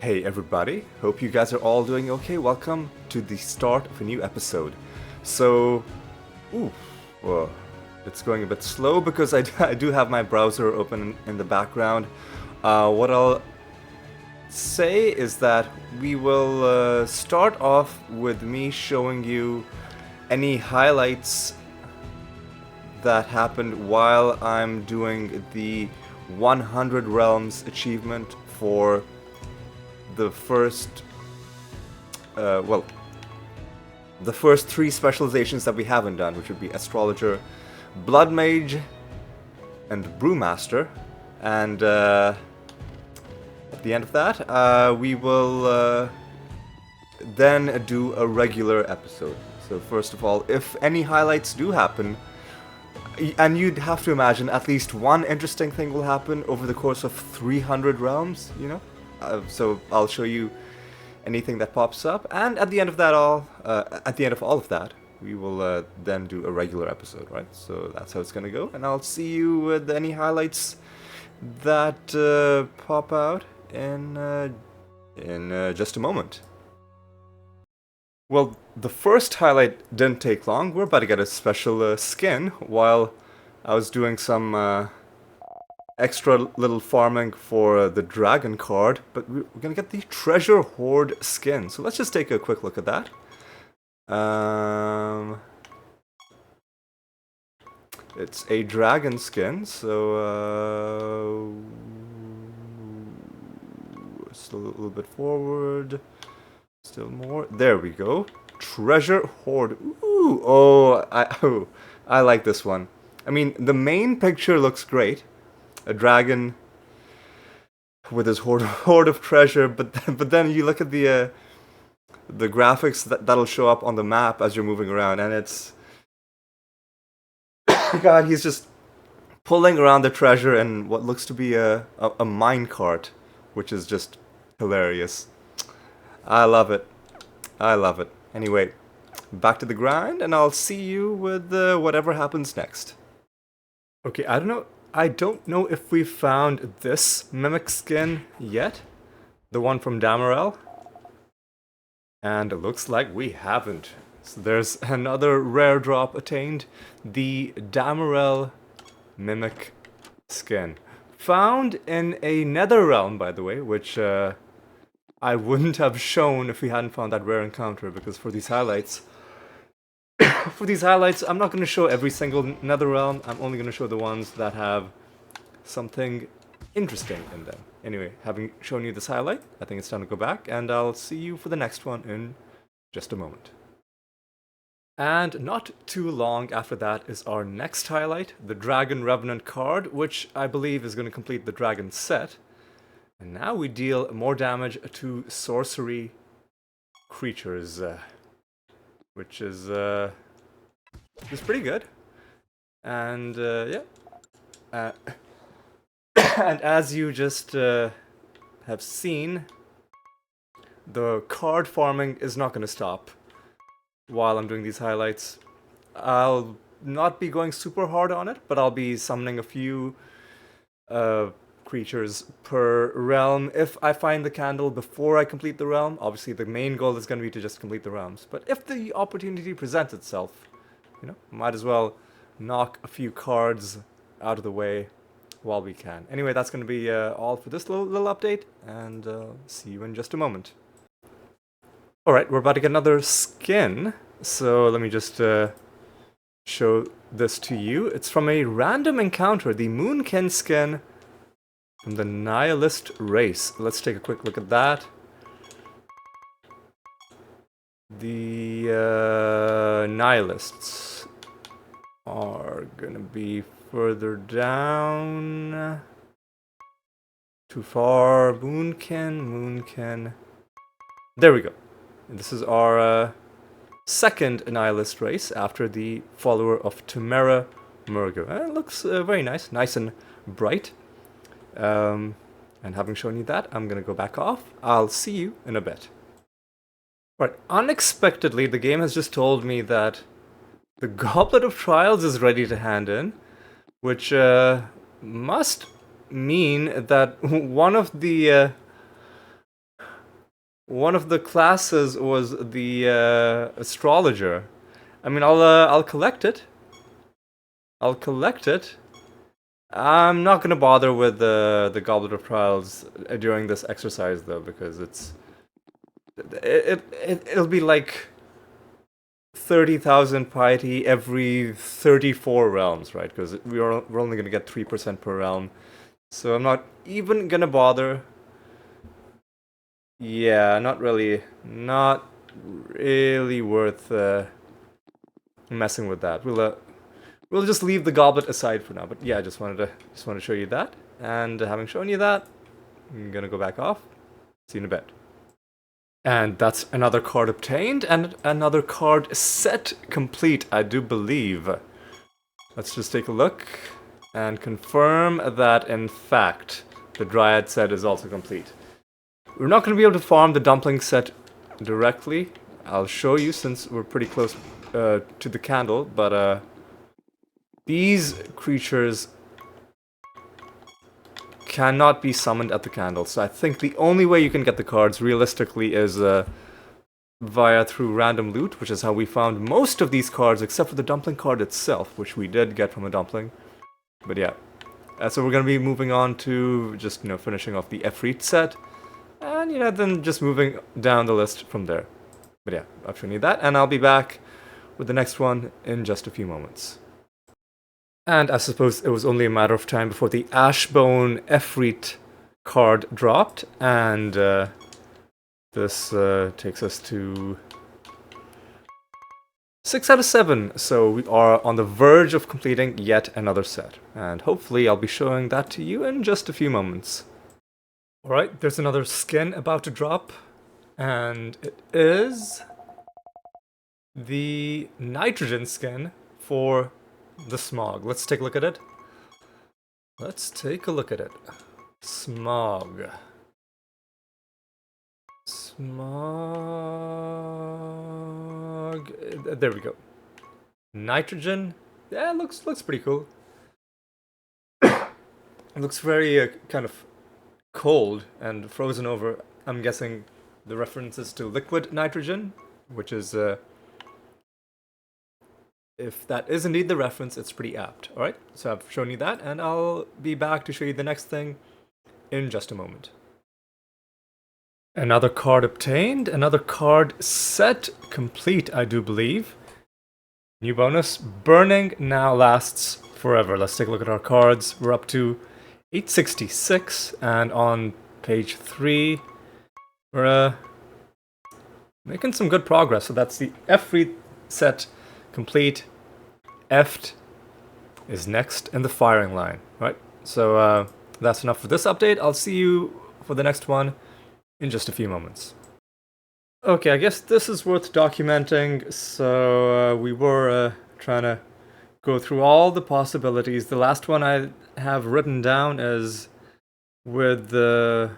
Hey everybody, hope you guys are all doing okay. Welcome to the start of a new episode. So, ooh, well, it's going a bit slow because I do have my browser open in the background. What I'll say is that we will start off with me showing you any highlights that happened while I'm doing the 100 Realms achievement for the first, the first three specializations that we haven't done, which would be Astrologer, Blood Mage, and Brewmaster. And at the end of that, we will then do a regular episode. So first of all, if any highlights do happen, and you'd have to imagine at least one interesting thing will happen over the course of 300 realms, you know? So I'll show you anything that pops up, and at the end of that at the end of all of that, we will then do a regular episode, right? So that's how it's gonna go, and I'll see you with any highlights that pop out in just a moment. Well, the first highlight didn't take long. We're about to get a special skin while I was doing some extra little farming for the dragon card, but we're gonna get the treasure hoard skin. So let's just take a quick look at that. It's a dragon skin, so still a little bit forward. Still more. There we go. Treasure hoard. Ooh, I like this one. I mean, the main picture looks great. A dragon with his hoard of treasure, but then you look at the graphics that'll show up on the map as you're moving around, and it's God, he's just pulling around the treasure in what looks to be a mine cart, which is just hilarious. I love it. I love it. Anyway, back to the grind, and I'll see you with whatever happens next. Okay, I don't know if we found this mimic skin yet, the one from Damarel, and it looks like we haven't. So there's another rare drop attained, the Damarel mimic skin, found in a nether realm, by the way, which I wouldn't have shown if we hadn't found that rare encounter, because for these highlights, I'm not going to show every single nether realm. I'm only going to show the ones that have something interesting in them. Anyway, having shown you this highlight, I think it's time to go back, and I'll see you for the next one in just a moment. And not too long after that is our next highlight, the Dragon Revenant card, which I believe is going to complete the dragon set. And now we deal more damage to sorcery creatures, which is pretty good. And yeah, and as you just have seen, the card farming is not going to stop while I'm doing these highlights. I'll not be going super hard on it, but I'll be summoning a few creatures per realm if I find the candle before I complete the realm. Obviously, the main goal is going to be to just complete the realms, but if the opportunity presents itself, you know, might as well knock a few cards out of the way while we can. Anyway, that's going to be all for this little update, and see you in just a moment. Alright, we're about to get another skin, so let me just show this to you. It's from a random encounter, the Moonkin skin from the Nihilist race. Let's take a quick look at that. The Nihilists are gonna be further down. Too far. Moonkin. There we go. And this is our second Nihilist race after the follower of Temera Murgo. It looks very nice and bright. And having shown you that, I'm gonna go back off. I'll see you in a bit. Right, unexpectedly, the game has just told me that the Goblet of Trials is ready to hand in, which must mean that one of the one of the classes was the astrologer. I mean, I'll collect it. I'll collect it. I'm not gonna bother with the Goblet of Trials during this exercise though, because it'll be like 30,000 piety every 34 realms, right? Because we're only gonna get 3% per realm, so I'm not even gonna bother. Yeah, not really worth messing with that. We'll just leave the goblet aside for now. But yeah, I just wanted to show you that. And having shown you that, I'm gonna go back off. See you in a bit. And that's another card obtained and another card set complete, I do believe. Let's just take a look and confirm that in fact the Dryad set is also complete. We're not going to be able to farm the dumpling set directly. I'll show you since we're pretty close to the candle, but these creatures cannot be summoned at the candle, so I think the only way you can get the cards realistically is through random loot, which is how we found most of these cards except for the dumpling card itself, which we did get from a dumpling. But yeah, so we're going to be moving on to just, finishing off the Efreet set. And, then just moving down the list from there. But yeah, I've shown you that, and I'll be back with the next one in just a few moments. And I suppose it was only a matter of time before the Ashbone Efreet card dropped, and this takes us to 6 out of 7, so we are on the verge of completing yet another set. And hopefully I'll be showing that to you in just a few moments. Alright, there's another skin about to drop, and it is the nitrogen skin for the Smog. Let's take a look at it. Smog. There we go. Nitrogen. Yeah, it looks pretty cool. It looks very kind of cold and frozen over. I'm guessing the reference is to liquid nitrogen, which is if that is indeed the reference, it's pretty apt. Alright, so I've shown you that, and I'll be back to show you the next thing in just a moment. Another card obtained, another card set complete, I do believe. New bonus, Burning now lasts forever. Let's take a look at our cards. We're up to 866, and on page 3, we're making some good progress. So that's the Efreet set complete. Eft is next in the firing line, right? So that's enough for this update. I'll see you for the next one in just a few moments. Okay, I guess this is worth documenting. So we were trying to go through all the possibilities. The last one I have written down is with the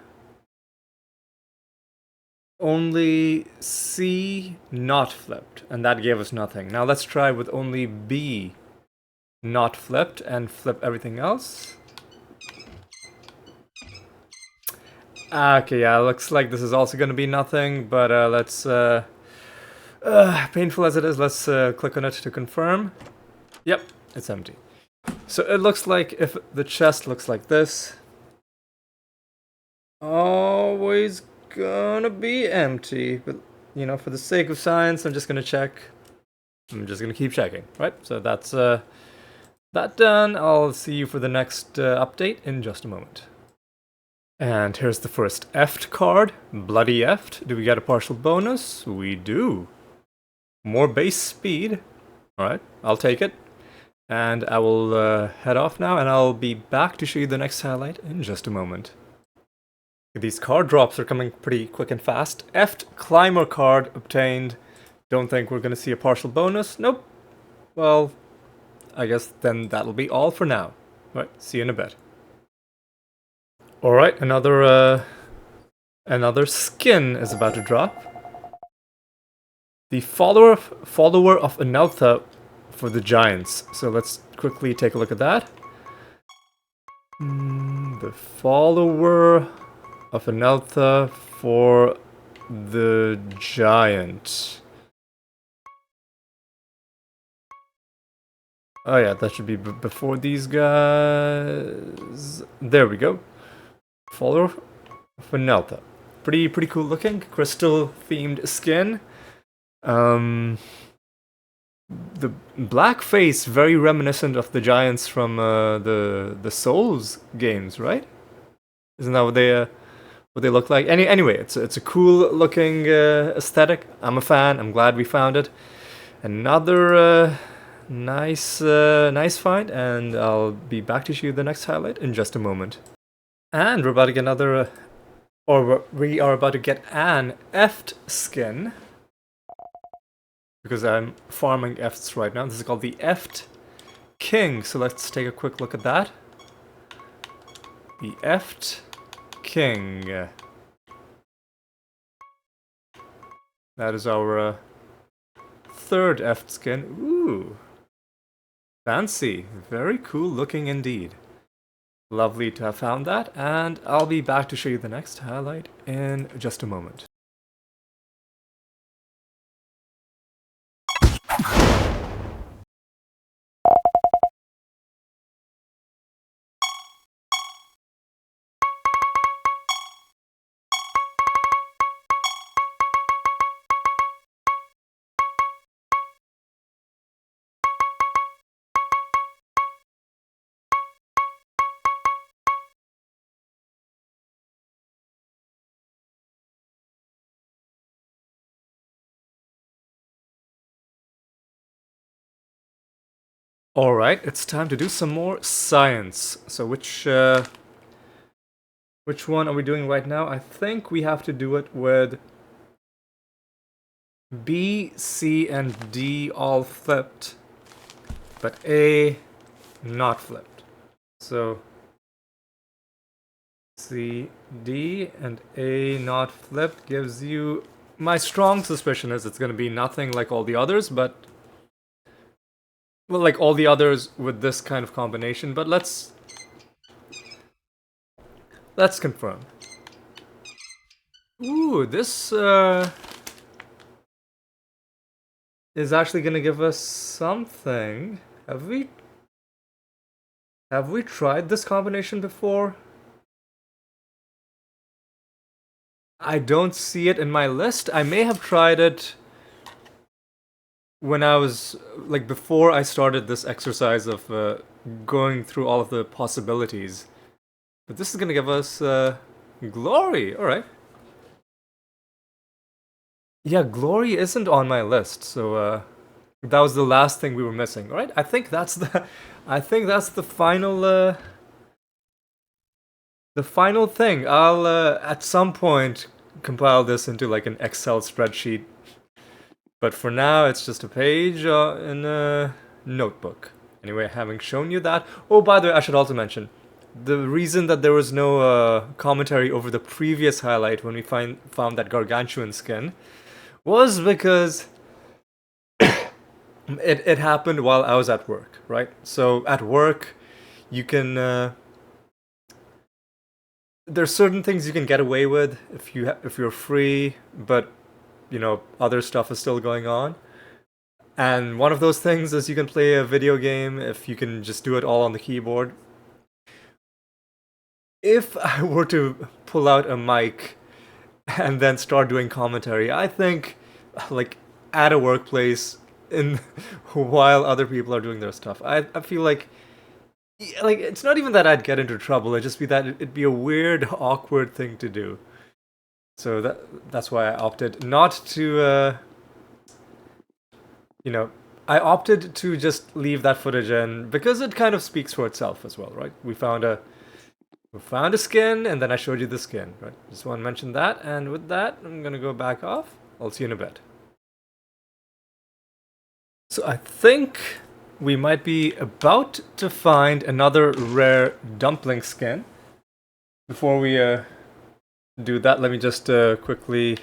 only C not flipped, and that gave us nothing. Now let's try with only B not flipped and flip everything else. Okay, yeah, looks like this is also going to be nothing, but let's, painful as it is, let's click on it to confirm. Yep, it's empty. So it looks like if the chest looks like this, always gonna be empty, but for the sake of science, I'm just gonna check. I'm just gonna keep checking, right? So that's that done. I'll see you for the next update in just a moment. And here's the first Eft card, Bloody Eft. Do we get a partial bonus? We do. More base speed. Alright, I'll take it. And I will head off now, and I'll be back to show you the next highlight in just a moment. These card drops are coming pretty quick and fast. Eft Climber card obtained. Don't think we're going to see a partial bonus. Nope. Well, I guess then that'll be all for now. Right, see you in a bit. Alright, another skin is about to drop. The follower of Aneltha for the Giants. So let's quickly take a look at that. The follower of Aneltha for the giant. Oh yeah, that should be before these guys. There we go. Follower Finelta. Pretty cool looking. Crystal themed skin. The black face very reminiscent of the giants from the Souls games, right? Isn't that what they look like? Anyway, it's a cool looking aesthetic. I'm a fan. I'm glad we found it. Another nice find, and I'll be back to show you the next highlight in just a moment. And we're about to get another, we are about to get an Eft skin. Because I'm farming Efts right now. This is called the Eft King. So let's take a quick look at that. The Eft King. That is our third Eft skin. Ooh. Fancy. Very cool looking indeed. Lovely to have found that. And I'll be back to show you the next highlight in just a moment. Alright, it's time to do some more science. So which one are we doing right now? I think we have to do it with B, C, and D all flipped, but A not flipped. So C, D, and A not flipped gives you... My strong suspicion is it's going to be nothing like all the others, but... Well, like all the others with this kind of combination, but let's confirm. Ooh, this is actually gonna give us something. Have we tried this combination before? I don't see it in my list. I may have tried it when I was, like, before I started this exercise of going through all of the possibilities. But this is gonna give us glory. Alright. Yeah, glory isn't on my list, so that was the last thing we were missing. Alright, I think that's the final thing. I'll at some point compile this into like an Excel spreadsheet. But for now, it's just a page in a notebook. Anyway, having shown you that... Oh, by the way, I should also mention, the reason that there was no commentary over the previous highlight when we found that gargantuan skin was because it happened while I was at work, right? So at work, you can... there's certain things you can get away with if you're free, but you know, other stuff is still going on. And one of those things is you can play a video game if you can just do it all on the keyboard. If I were to pull out a mic and then start doing commentary, I think, like, at a workplace, while other people are doing their stuff, I feel like it's not even that I'd get into trouble, it'd just be that it'd be a weird, awkward thing to do. So that's why I opted not to, you know, I opted to just leave that footage in because it kind of speaks for itself as well, right? We found a skin, and then I showed you the skin, right? Just want to mention that, and with that, I'm gonna go back off. I'll see you in a bit. So I think we might be about to find another rare dumpling skin. Before we do that, let me just quickly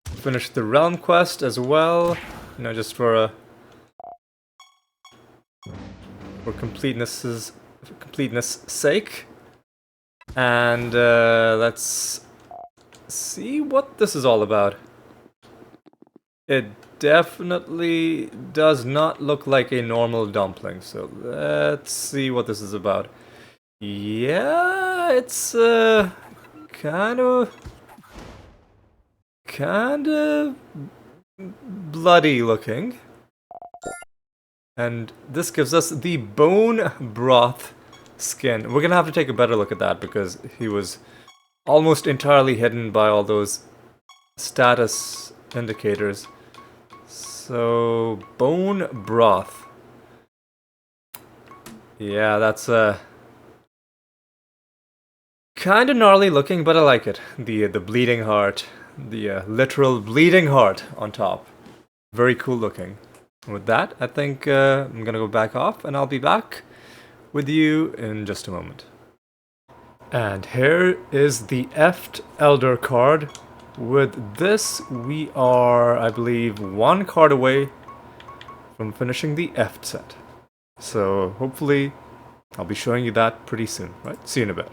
finish the realm quest as well, you know, just for completeness sake. And let's see what this is all about. It definitely does not look like a normal dumpling, so let's see what this is about. Yeah, it's kind of bloody looking. And this gives us the bone broth skin. We're gonna have to take a better look at that because he was almost entirely hidden by all those status indicators. So, bone broth. Yeah, that's kind of gnarly looking, but I like it. The bleeding heart, the literal bleeding heart on top. Very cool looking. With that, I think I'm gonna go back off, and I'll be back with you in just a moment. And here is the Eft Elder card. With this, we are, I believe, one card away from finishing the Eft set. So hopefully, I'll be showing you that pretty soon, right? See you in a bit.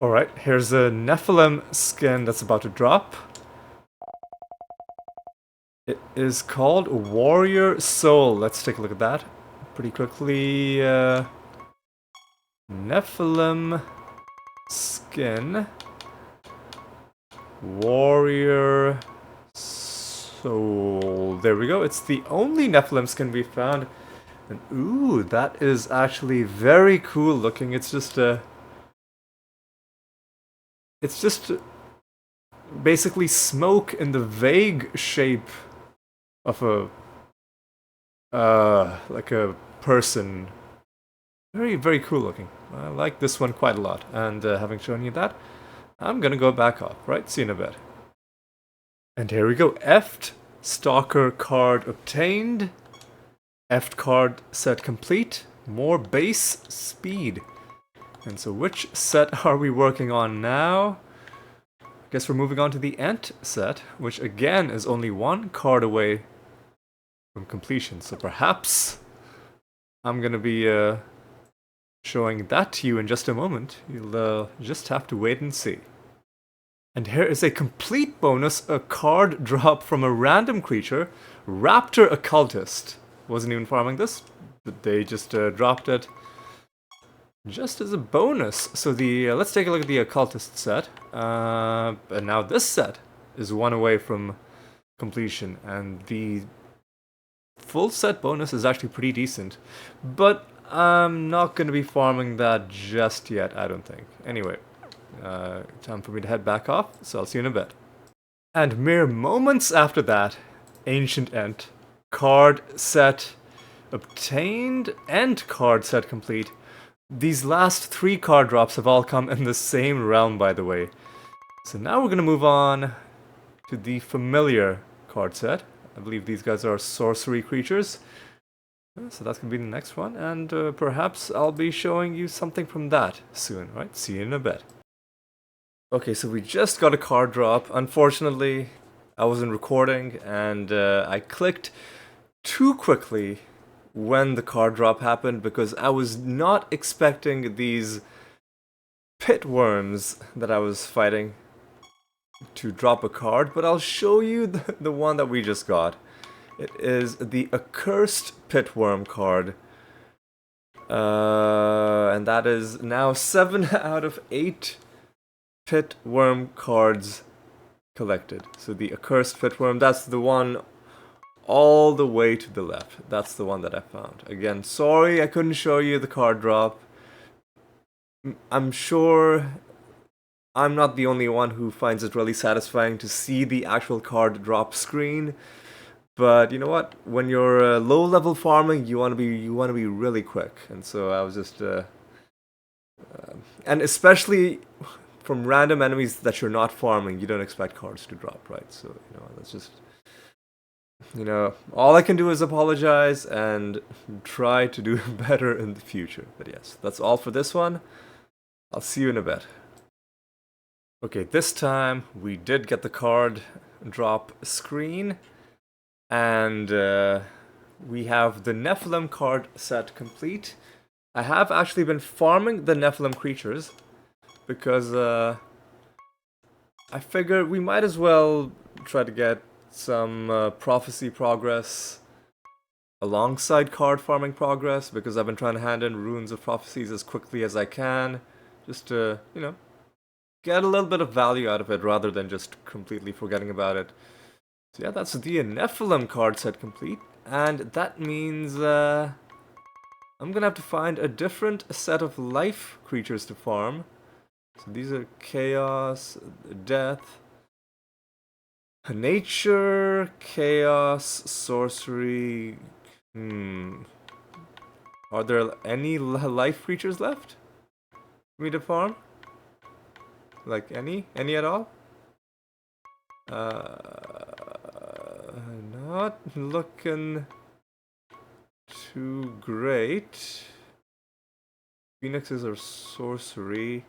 Alright, here's a Nephilim skin that's about to drop. It is called Warrior Soul. Let's take a look at that pretty quickly. Nephilim skin. Warrior Soul. There we go. It's the only Nephilim skin we found. And ooh, that is actually very cool looking. It's just basically smoke in the vague shape of like a person. Very, very cool looking. I like this one quite a lot. And having shown you that, I'm gonna go back off, right? See you in a bit. And here we go. Eft Stalker card obtained. Eft card set complete. More base speed. And so which set are we working on now? I guess we're moving on to the Ent set, which again is only one card away from completion. So perhaps I'm gonna be showing that to you in just a moment. You'll just have to wait and see. And here is a complete bonus, a card drop from a random creature, Raptor Occultist. Wasn't even farming this, but they just dropped it just as a bonus. So the let's take a look at the Occultist set. And now this set is one away from completion, and the full set bonus is actually pretty decent. But I'm not going to be farming that just yet, I don't think. Anyway, time for me to head back off, so I'll see you in a bit. And mere moments after that, Ancient Ent, card set obtained, and card set complete. These last 3 card drops have all come in the same realm, by the way. So now we're going to move on to the familiar card set. I believe these guys are sorcery creatures. So that's going to be the next one, and perhaps I'll be showing you something from that soon, right? See you in a bit. Okay, so we just got a card drop. Unfortunately, I wasn't recording, and I clicked too quickly when the card drop happened because I was not expecting these pit worms that I was fighting to drop a card, but I'll show you the one that we just got. It is the Accursed Pitworm card. And that is now 7 out of 8 Pitworm cards collected. So the Accursed Pitworm, that's the one all the way to the left. That's the one that I found. Again, sorry I couldn't show you the card drop. I'm sure I'm not the only one who finds it really satisfying to see the actual card drop screen. But you know what? When you're low level farming, you want to be really quick, and so I was just, and especially from random enemies that you're not farming, you don't expect cards to drop, right? So that's just, all I can do is apologize and try to do better in the future. But yes, that's all for this one. I'll see you in a bit. Okay, this time we did get the card drop screen. And we have the Nephilim card set complete. I have actually been farming the Nephilim creatures because I figure we might as well try to get some prophecy progress alongside card farming progress, because I've been trying to hand in runes of prophecies as quickly as I can, just to, get a little bit of value out of it rather than just completely forgetting about it. So yeah, that's the Nephilim card set complete, and that means I'm gonna have to find a different set of life creatures to farm. So these are chaos, death, nature, chaos, sorcery. Are there any life creatures left for me to farm? Like any at all? Not looking too great. Phoenixes are sorcery.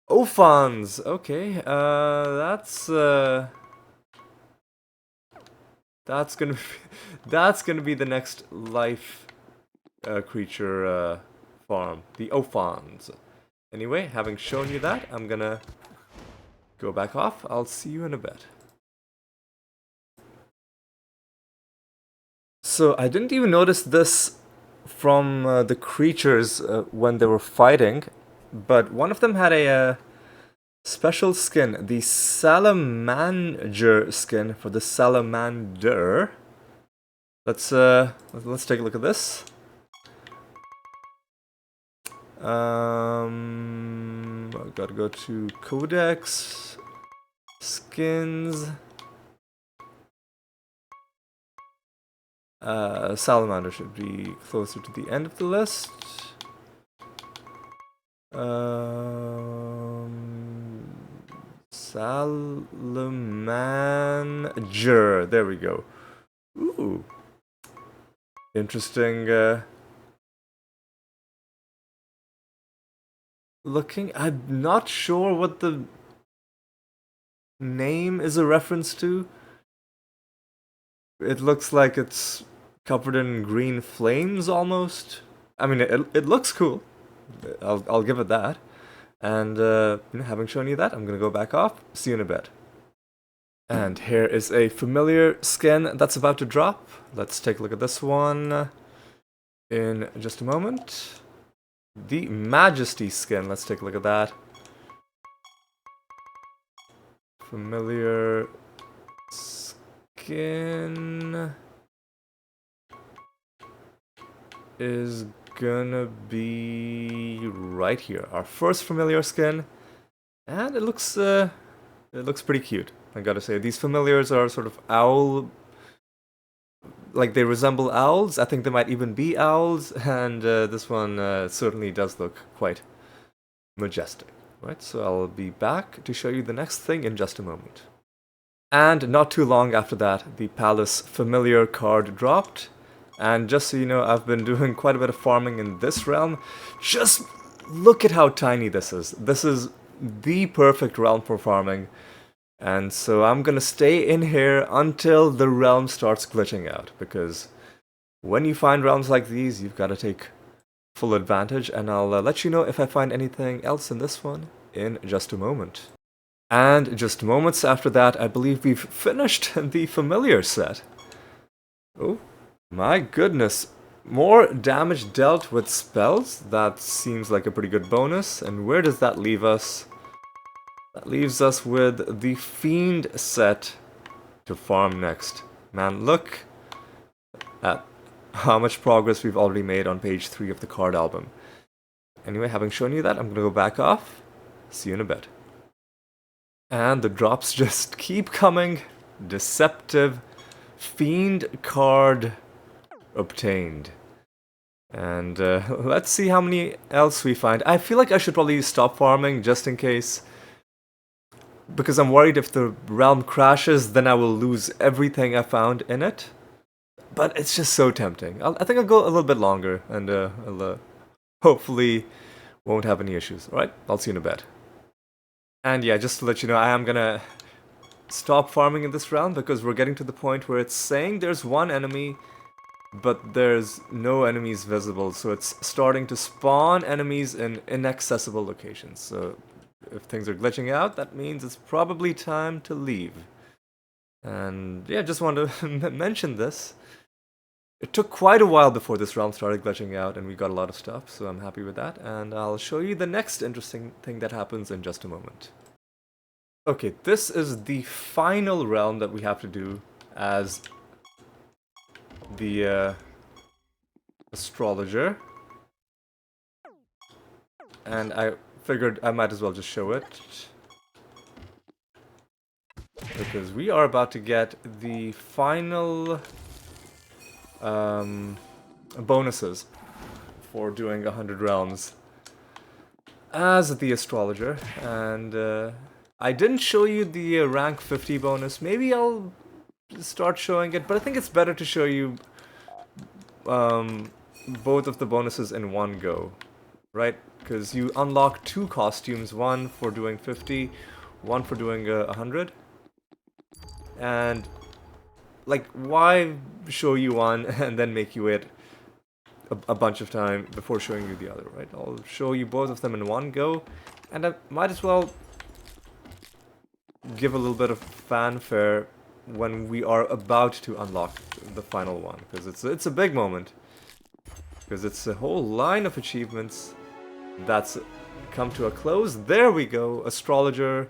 Ophons! Okay, that's gonna be, that's gonna be the next life creature farm. The Ophons. Anyway, having shown you that, I'm gonna go back off. I'll see you in a bit. So I didn't even notice this from the creatures when they were fighting, but one of them had a special skin, the Salamander skin for the Salamander. Let's take a look at this. I gotta go to Codex, skins. Salamander should be closer to the end of the list. Salamander. There we go. Ooh. Interesting looking. I'm not sure what the name is a reference to. It looks like it's covered in green flames almost. I mean, it looks cool. I'll give it that. And having shown you that, I'm gonna go back off. See you in a bit. And here is a familiar skin that's about to drop. Let's take a look at this one in just a moment. The Majesty skin. Let's take a look at that. Familiar skin is gonna be right here. Our first familiar skin, and it looks pretty cute. I gotta say, these familiars are sort of owl, like they resemble owls. I think they might even be owls, and this one certainly does look quite majestic. Right, so I'll be back to show you the next thing in just a moment. And not too long after that, the Palace Familiar card dropped. And just so you know, I've been doing quite a bit of farming in this realm. Just look at how tiny this is. This is the perfect realm for farming. And so I'm gonna stay in here until the realm starts glitching out. Because when you find realms like these, you've got to take full advantage. And I'll let you know if I find anything else in this one in just a moment. And just moments after that, I believe we've finished the familiar set. Oh, my goodness. More damage dealt with spells. That seems like a pretty good bonus. And where does that leave us? That leaves us with the Fiend set to farm next. Man, look at how much progress we've already made on page 3 of the card album. Anyway, having shown you that, I'm gonna go back off. See you in a bit. And the drops just keep coming. Deceptive Fiend card obtained. And let's see how many else we find. I feel like I should probably stop farming just in case. Because I'm worried if the realm crashes, then I will lose everything I found in it. But it's just so tempting. I think I'll go a little bit longer, and I'll hopefully won't have any issues. Alright, I'll see you in a bit. And yeah, just to let you know, I am gonna stop farming in this round because we're getting to the point where it's saying there's one enemy, but there's no enemies visible, so it's starting to spawn enemies in inaccessible locations. So if things are glitching out, that means it's probably time to leave. And yeah, just wanted to mention this. It took quite a while before this realm started glitching out, and we got a lot of stuff, so I'm happy with that. And I'll show you the next interesting thing that happens in just a moment. Okay, this is the final realm that we have to do as the astrologer. And I figured I might as well just show it. Because we are about to get the final bonuses for doing 100 realms as the astrologer. And I didn't show you the rank 50 bonus. Maybe I'll start showing it, but I think it's better to show you both of the bonuses in one go, right? Because you unlock 2 costumes, one for doing 50, one for doing 100. And like, why show you one and then make you wait a bunch of time before showing you the other, right? I'll show you both of them in one go, and I might as well give a little bit of fanfare when we are about to unlock the final one, because it's a big moment, because it's a whole line of achievements that's come to a close. There we go, astrologer,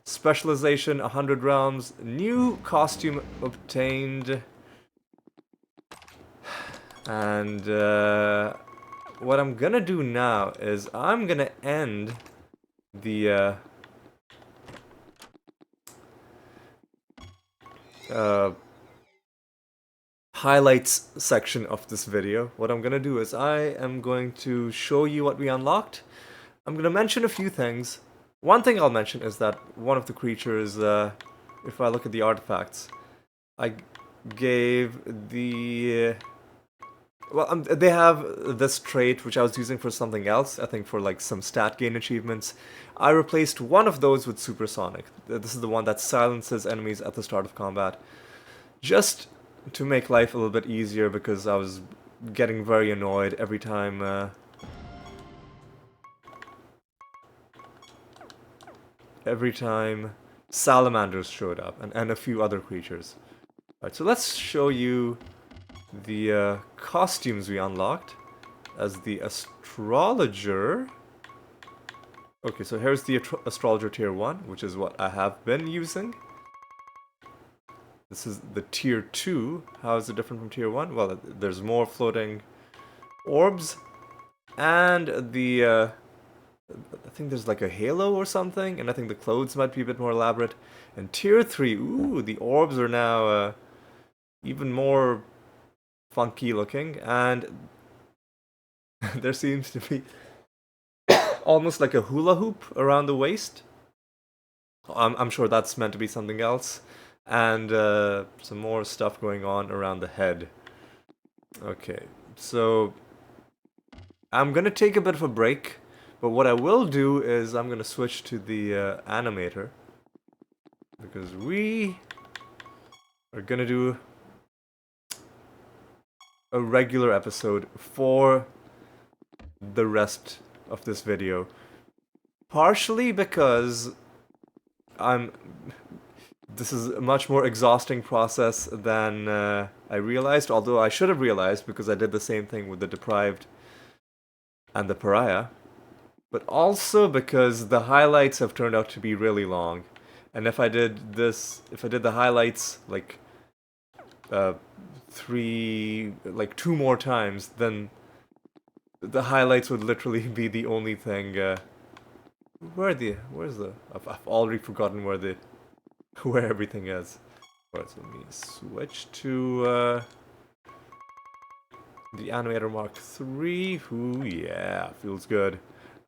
specialization 100 realms, new costume obtained, and what I'm gonna do now is I'm gonna end the highlights section of this video. What I'm gonna do is I am going to show you what we unlocked. I'm gonna mention a few things. One thing I'll mention is that one of the creatures, if I look at the artifacts, I gave the... well, they have this trait which I was using for something else, I think for like some stat gain achievements. I replaced one of those with Supersonic. This is the one that silences enemies at the start of combat. Just to make life a little bit easier, because I was getting very annoyed every time salamanders showed up, and a few other creatures. Alright, so let's show you the costumes we unlocked as the astrologer. Okay, so here's the astrologer tier 1, which is what I have been using. This is the tier 2. How is it different from tier 1? Well, there's more floating orbs, and the I think there's like a halo or something, and I think the clothes might be a bit more elaborate. And tier 3, ooh, the orbs are now even more funky looking, and there seems to be almost like a hula hoop around the waist. I'm sure that's meant to be something else. And some more stuff going on around the head. Okay, so I'm gonna take a bit of a break, but what I will do is I'm gonna switch to the animator, because we are gonna do a regular episode for the rest of this video. Partially because this is a much more exhausting process than I realized, although I should have realized because I did the same thing with the Deprived and the Pariah. But also because the highlights have turned out to be really long. And if I did the highlights like 2 more times, then the highlights would literally be the only thing. I've already forgotten where everything is. Alright, so let me switch to the Animator Mark III. Ooh, yeah, feels good.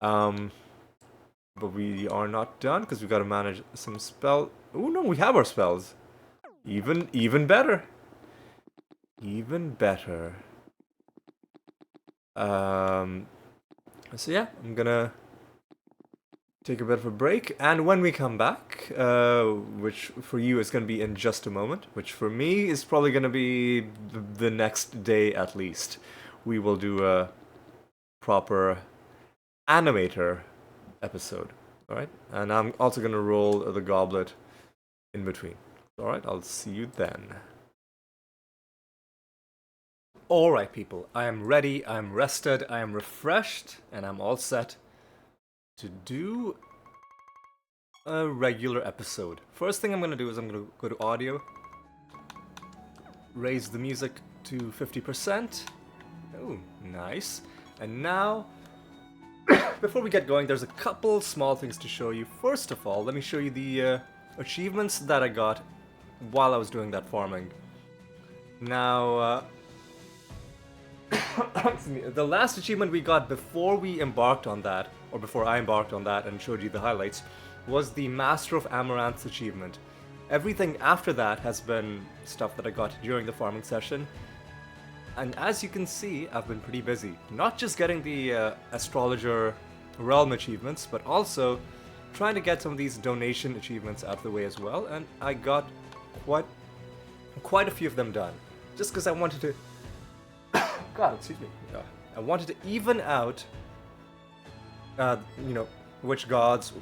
But we are not done, because we've got to manage some spell. Oh no, we have our spells. Even better. Even better. So yeah, I'm gonna take a bit of a break, and when we come back, which for you is going to be in just a moment, which for me is probably going to be the next day at least, we will do a proper animator episode. Alright, and I'm also gonna roll the goblet in between. Alright, I'll see you then. Alright, people, I am ready, I am rested, I am refreshed, and I'm all set to do a regular episode. First thing I'm gonna do is I'm gonna go to audio, raise the music to 50%. Oh, nice. And now, before we get going, there's a couple small things to show you. First of all, let me show you the achievements that I got while I was doing that farming. Now, the last achievement we got before we embarked on that, or before I embarked on that and showed you the highlights, was the Master of Amaranth achievement. Everything after that has been stuff that I got during the farming session. And as you can see, I've been pretty busy. Not just getting the Astrologer Realm achievements, but also trying to get some of these donation achievements out of the way as well. And I got quite a few of them done. Just because I wanted to... God, excuse me. I wanted to even out, you know, which gods,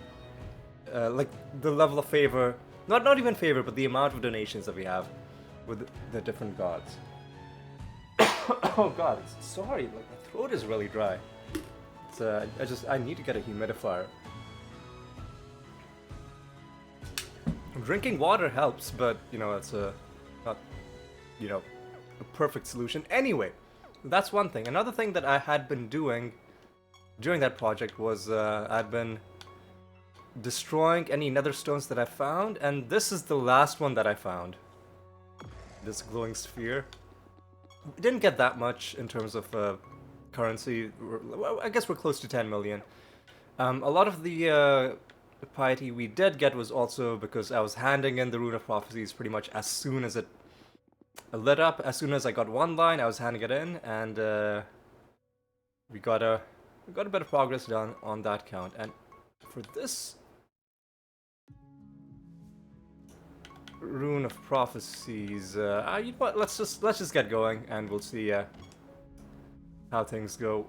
like the level of favor, not even favor, but the amount of donations that we have with the different gods. Oh God, sorry, like my throat is really dry. It's I need to get a humidifier. Drinking water helps, but you know it's not, you know, a perfect solution. Anyway, that's one thing. Another thing that I had been doing during that project was I'd been destroying any nether stones that I found, and this is the last one that I found. This glowing sphere. Didn't get that much in terms of currency. Well, I guess we're close to 10 million. A lot of the piety we did get was also because I was handing in the Rune of Prophecies pretty much as soon as it lit up. As soon as I got one line, I was handing it in, and we got a bit of progress done on that count. And for this Rune of Prophecies, you know what? Let's just get going, and we'll see how things go.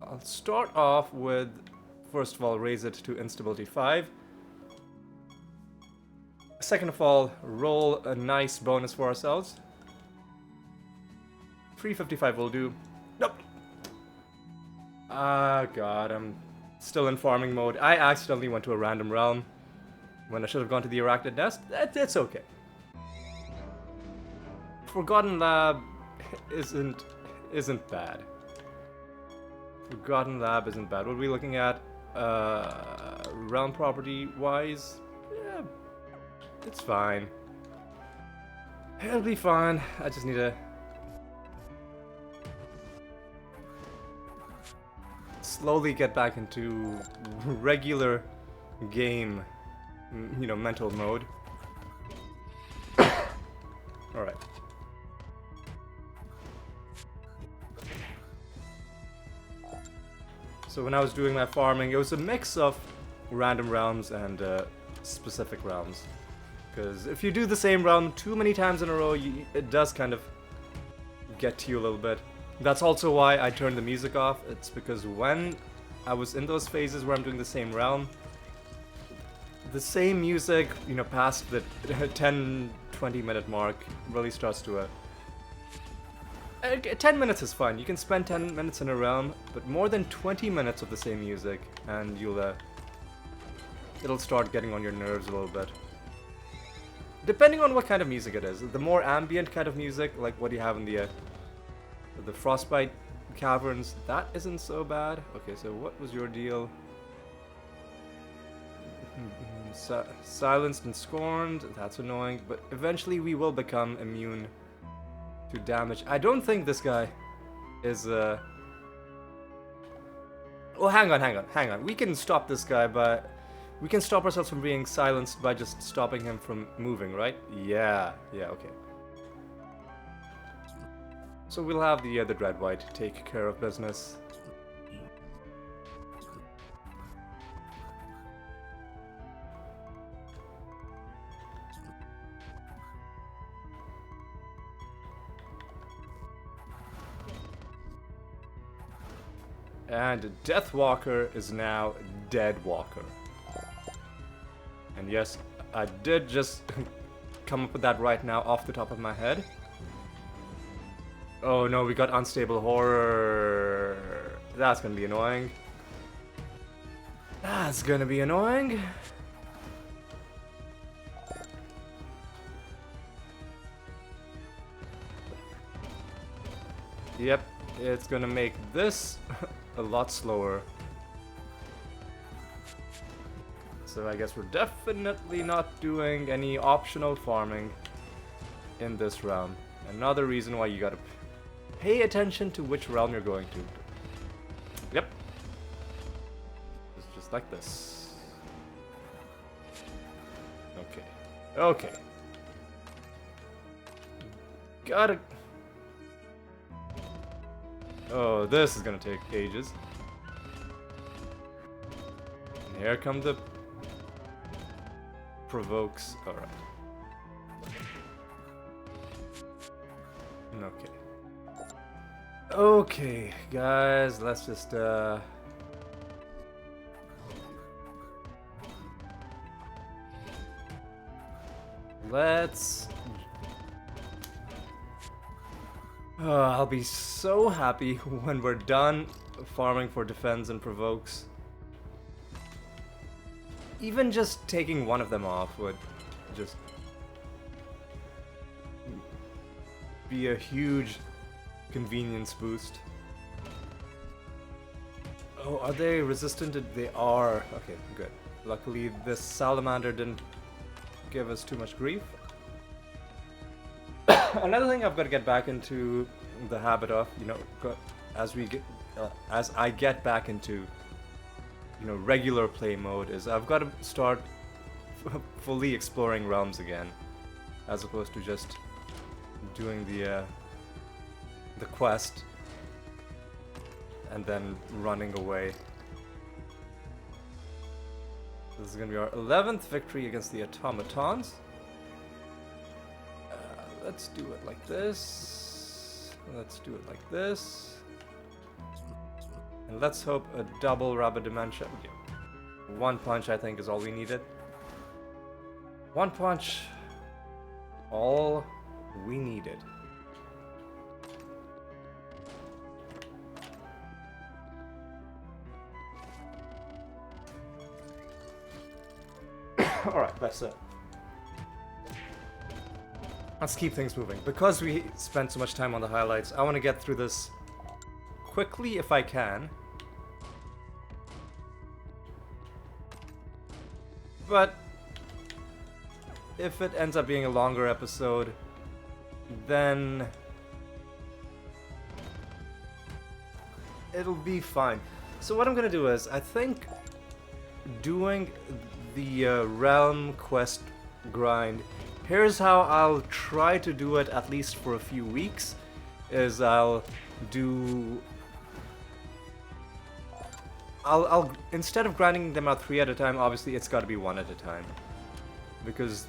I'll start off with, first of all, raise it to instability 5. Second of all, roll a nice bonus for ourselves. 355 will do. Nope. Ah, God, I'm still in farming mode. I accidentally went to a random realm when I should have gone to the Arachnid Nest. It's okay. Forgotten Lab isn't bad. Forgotten Lab isn't bad. What are we looking at? Realm property wise? Yeah, it's fine. It'll be fine. I just need to slowly get back into regular game, you know, mental mode. Alright. So when I was doing my farming, it was a mix of random realms and specific realms. Because if you do the same realm too many times in a row, it does kind of get to you a little bit. That's also why I turned the music off. It's because when I was in those phases where I'm doing the same realm, the same music, you know, past the 10-20 minute mark really starts to 10 minutes is fine. You can spend 10 minutes in a realm, but more than 20 minutes of the same music, and it'll start getting on your nerves a little bit. Depending on what kind of music it is. The more ambient kind of music, like what you have in the Frostbite Caverns, that isn't so bad. Okay, so what was your deal? Silenced and scorned, that's annoying, but eventually we will become immune to damage. I don't think this guy is oh, hang on. We can stop this guy by... We can stop ourselves from being silenced by just stopping him from moving, right? Yeah, okay. So we'll have the Dread White take care of business. And Deathwalker is now Deadwalker. And yes, I did just come up with that right now off the top of my head. Oh no, we got unstable horror. That's gonna be annoying. That's gonna be annoying. Yep, it's gonna make this a lot slower. So I guess we're definitely not doing any optional farming in this realm. Another reason why you gotta pay attention to which realm you're going to. Yep. It's just like this. Okay. Okay. Gotta... Oh, this is gonna take ages. And here come the... provokes. Alright. Okay. Okay, guys, let's just, let's... I'll be so happy when we're done farming for defense and provokes. Even just taking one of them off would just be a huge convenience boost. Oh, are they resistant to... They are. Okay, good. Luckily, this salamander didn't give us too much grief. Another thing I've got to get back into the habit of, you know, as I get back into, you know, regular play mode, is I've got to start fully exploring realms again, as opposed to just doing the quest and then running away. This is gonna be our 11th victory against the automatons. Let's do it like this. Let's do it like this. And let's hope a double rabbit dementia. Yeah. One punch, I think, is all we needed. One punch. All we needed. Alright, that's it. Let's keep things moving. Because we spent so much time on the highlights, I want to get through this quickly if I can. But if it ends up being a longer episode, then it'll be fine. So what I'm gonna do is, I think doing the realm quest grind, here's how I'll try to do it, at least for a few weeks, is I'll instead of grinding them out 3 at a time, obviously it's got to be 1 at a time, because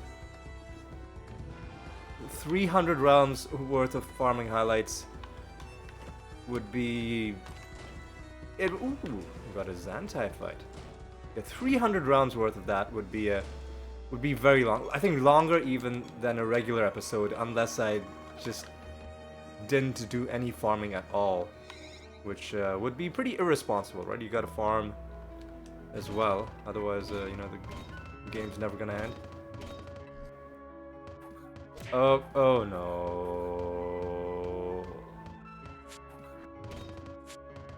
300 realms worth of farming highlights would be ooh, we got a Zantai fight. Yeah, 300 rounds worth of that would be very long. I think longer even than a regular episode, unless I just didn't do any farming at all, which would be pretty irresponsible, right? You gotta farm as well, otherwise, you know, the game's never gonna end. Oh no.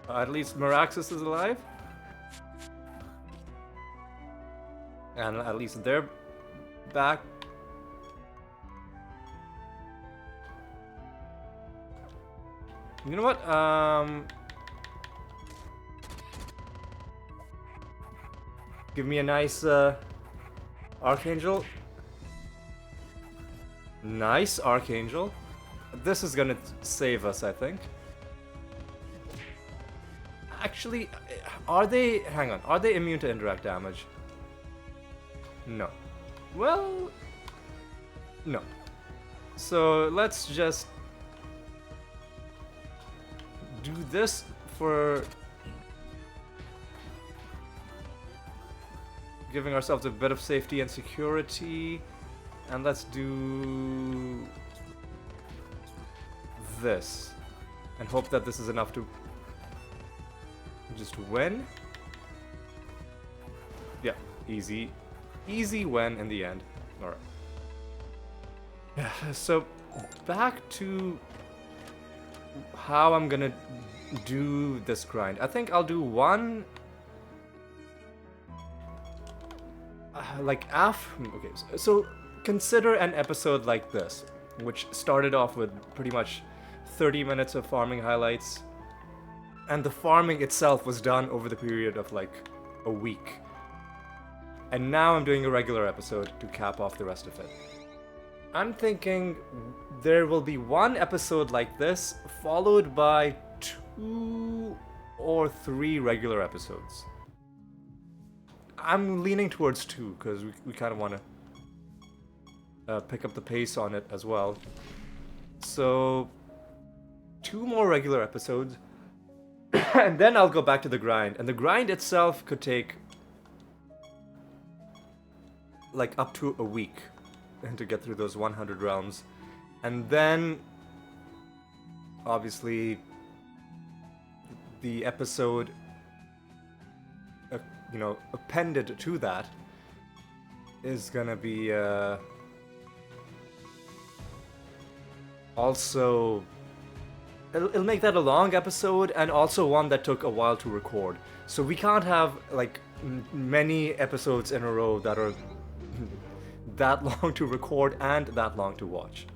At least Meraxis is alive. And at least they're back. You know what? Give me a nice Archangel. Nice Archangel. This is gonna save us, I think. Actually, are they... Hang on. Are they immune to indirect damage? No. Well... No. So, let's just... do this for... giving ourselves a bit of safety and security. And let's do this. And hope that this is enough to just win. Yeah, easy. Easy win in the end. Alright. Yeah, so back to how I'm gonna do this grind. I think I'll do one okay, so consider an episode like this, which started off with pretty much 30 minutes of farming highlights, and the farming itself was done over the period of like a week. And now I'm doing a regular episode to cap off the rest of it. I'm thinking there will be one episode like this, followed by 2 or 3 regular episodes. I'm leaning towards 2, because we kind of want to pick up the pace on it as well. So, 2 more regular episodes, and then I'll go back to the grind. And the grind itself could take like up to a week to get through those 100 realms. And then, obviously, the episode, appended to that is gonna be also it'll make that a long episode, and also one that took a while to record. So we can't have like many episodes in a row that are that long to record and that long to watch.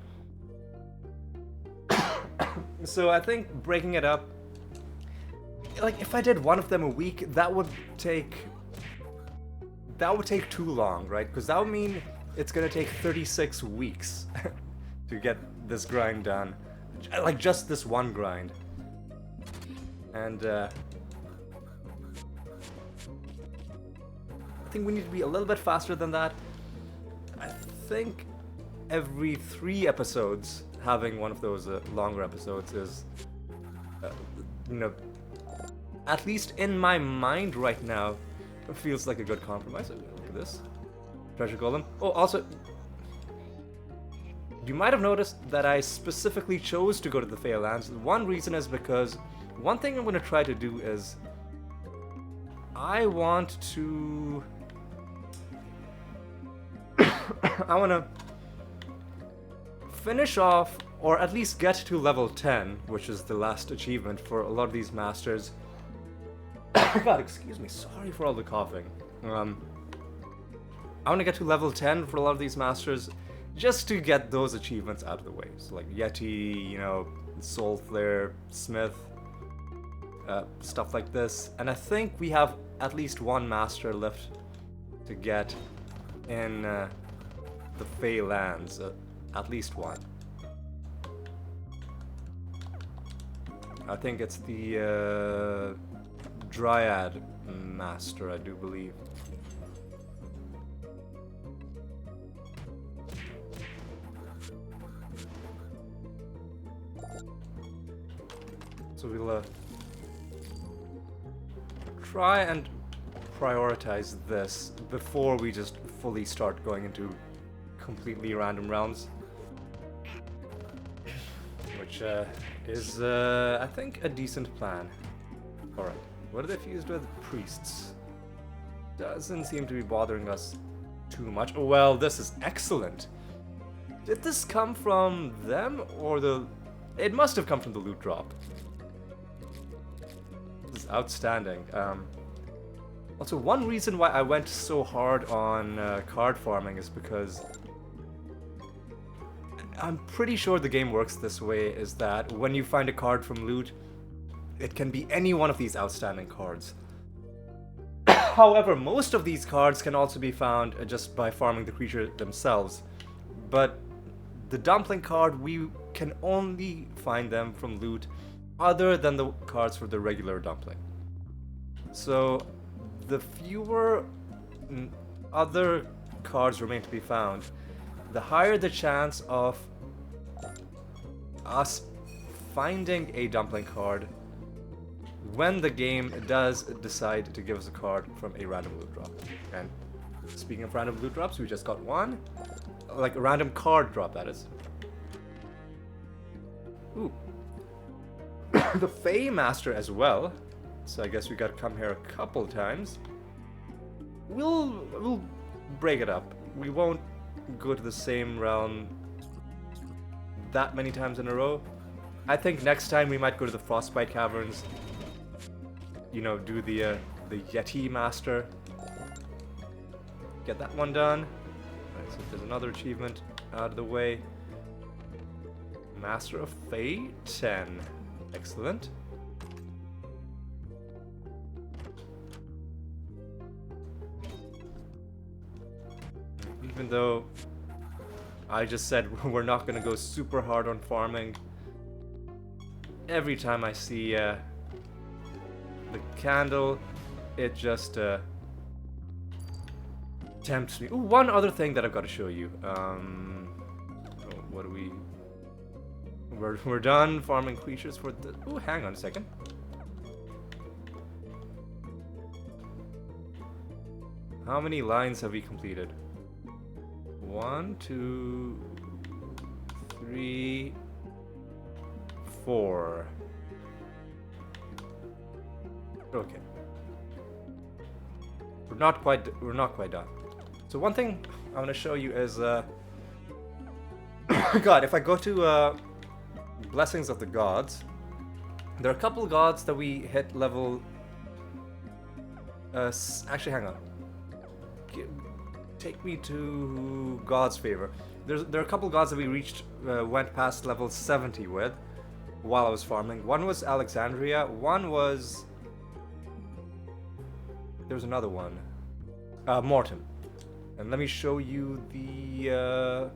So I think breaking it up, like if I did one of them a week, that would take too long, right? Because that would mean it's gonna take 36 weeks to get this grind done, like just this one grind. And I think we need to be a little bit faster than that. I think every 3 episodes having one of those longer episodes is, at least in my mind right now, it feels like a good compromise. Look at this. Treasure Golem. Oh, also, you might have noticed that I specifically chose to go to the Fey Lands. One reason is because one thing I'm going to try to do is I want to finish off, or at least get to level 10, which is the last achievement for a lot of these masters. God, excuse me, sorry for all the coughing. I want to get to level 10 for a lot of these masters, just to get those achievements out of the way. So like Yeti, Soul Flare, Smith, stuff like this. And I think we have at least one master left to get in the Fey Lands, at least one. I think it's the Dryad Master, I do believe. So we'll try and prioritize this before we just fully start going into completely random realms. Which is, I think, a decent plan. Alright, what are they fused with? Priests. Doesn't seem to be bothering us too much. Oh, well, this is excellent. Did this come from them, or the... It must have come from the loot drop. This is outstanding. Also, one reason why I went so hard on card farming is because I'm pretty sure the game works this way, is that when you find a card from loot, it can be any one of these outstanding cards. However, most of these cards can also be found just by farming the creature themselves. But the dumpling card, we can only find them from loot other than the cards for the regular dumpling. So the fewer other cards remain to be found, the higher the chance of us finding a dumpling card when the game does decide to give us a card from a random loot drop. And Speaking of random loot drops, we just got one. Like a random card drop, that is. Ooh. The Fey Master as well. So I guess we gotta come here a couple times. We'll break it up. We won't go to the same realm that many times in a row. I think next time we might go to the Frostbite Caverns. You know, do the Yeti Master. Get that one done. Alright, so there's another achievement out of the way. Master of Fate 10. Excellent. Even though I just said we're not gonna go super hard on farming, every time I see the candle, it just tempts me. Ooh, one other thing that I've got to show you. What do we? We're done farming creatures for the. Ooh, hang on a second. How many lines have we completed? 1, 2, 3, 4. Okay. We're not quite done. So one thing I want to show you is God, if I go to Blessings of the Gods, there are a couple gods that we hit level actually hang on. Take me to God's Favor. There are a couple gods that we reached, went past level 70 with while I was farming. One was Alexandria, one was... There's another one. Mortem. And let me show you the...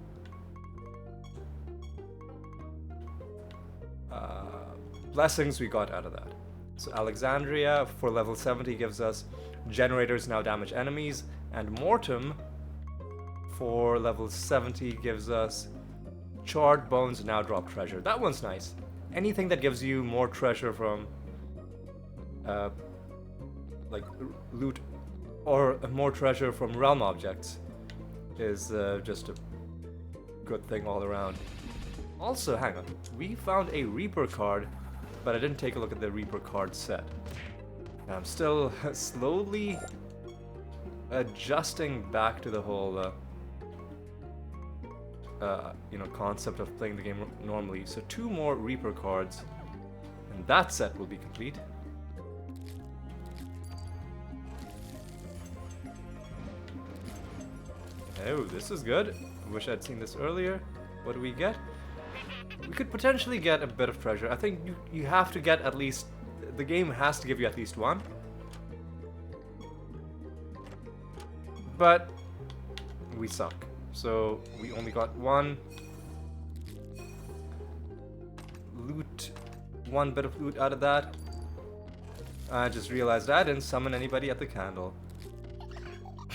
blessings we got out of that. So Alexandria for level 70 gives us generators now damage enemies, and Mortem for level 70 gives us charred bones now drop treasure. That one's nice. Anything that gives you more treasure from like loot or more treasure from realm objects is just a good thing all around. Also, hang on, we found a Reaper card, but I didn't take a look at the Reaper card set. And I'm still slowly adjusting back to the whole you know, concept of playing the game normally. So 2 more Reaper cards, and that set will be complete. Oh, this is good. Wish I'd seen this earlier. What do we get? We could potentially get a bit of treasure. I think you have to get at least... The game has to give you at least 1. But we suck. So we only got 1 loot, 1 bit of loot out of that. I just realized I didn't summon anybody at the candle.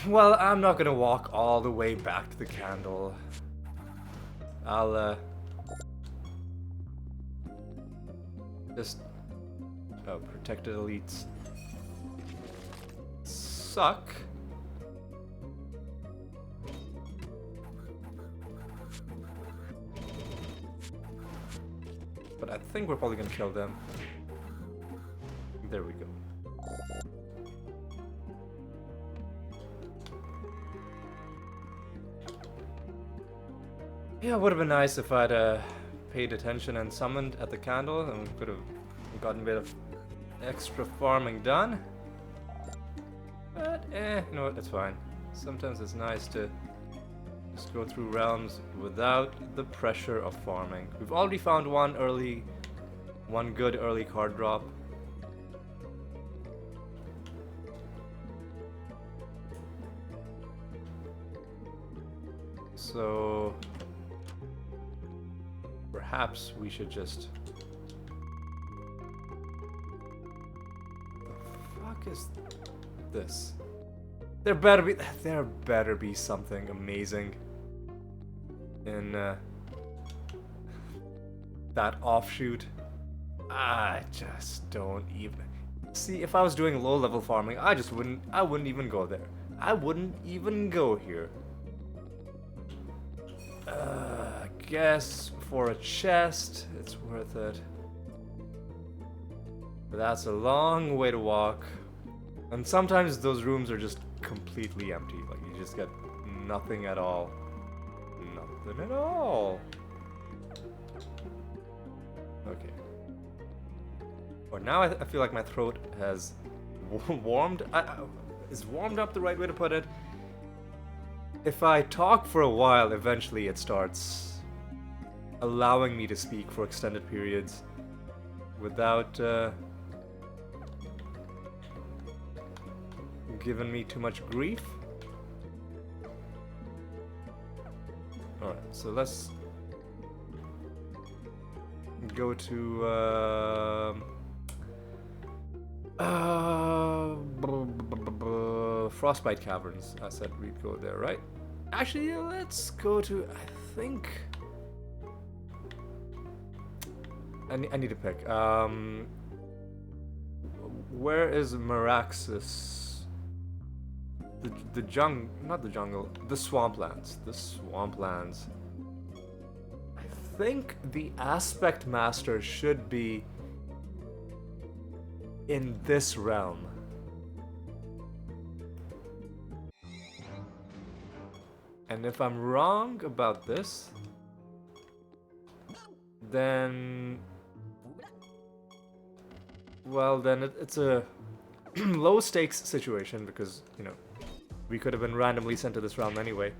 Well, I'm not gonna walk all the way back to the candle. I'll just... Oh, protected elites suck. But I think we're probably gonna kill them. There we go. Yeah, it would have been nice if I'd paid attention and summoned at the candle, and we could have gotten a bit of extra farming done. But you know what, it's fine. Sometimes it's nice to just go through realms without the pressure of farming. We've already found one good early card drop. So perhaps we should just... The fuck is this? There better be something amazing in that offshoot. I just don't even... See, if I was doing low level farming, I wouldn't even go there. I wouldn't even go here. I guess for a chest, it's worth it. But that's a long way to walk. And sometimes those rooms are just completely empty. Like, you just get nothing at all. Nothing at all. Okay. Or now I feel like my throat has warmed. Is warmed up the right way to put it? If I talk for a while, eventually it starts allowing me to speak for extended periods without giving me too much grief. Alright, so let's go to Frostbite Caverns. I said we'd go there, right? Actually, let's go to, I think... I need to pick. Where is Meraxis? The jungle, not the jungle, the swamplands. The swamplands. I think the Aspect Master should be in this realm. And if I'm wrong about this, then... well, then it's a low stakes situation because, you know, we could have been randomly sent to this realm anyway.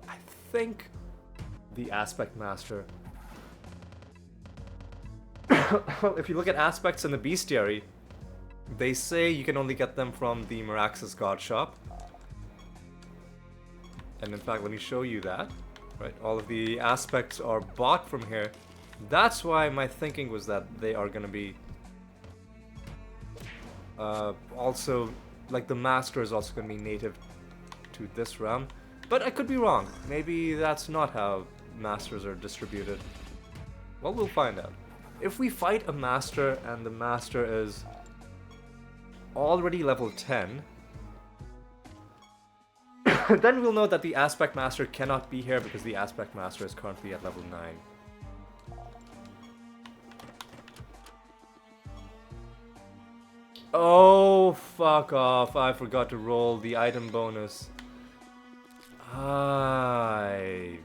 I think the Aspect Master... well, if you look at aspects in the bestiary, they say you can only get them from the Meraxis God Shop. And in fact, let me show you that. Right, all of the aspects are bought from here. That's why my thinking was that they are gonna be... also, like the Master is also gonna be native to this realm. But I could be wrong. Maybe that's not how Masters are distributed. Well, we'll find out. If we fight a Master and the Master is already level 10, then we'll know that the Aspect Master cannot be here because the Aspect Master is currently at level 9. Oh, fuck off. I forgot to roll the item bonus. I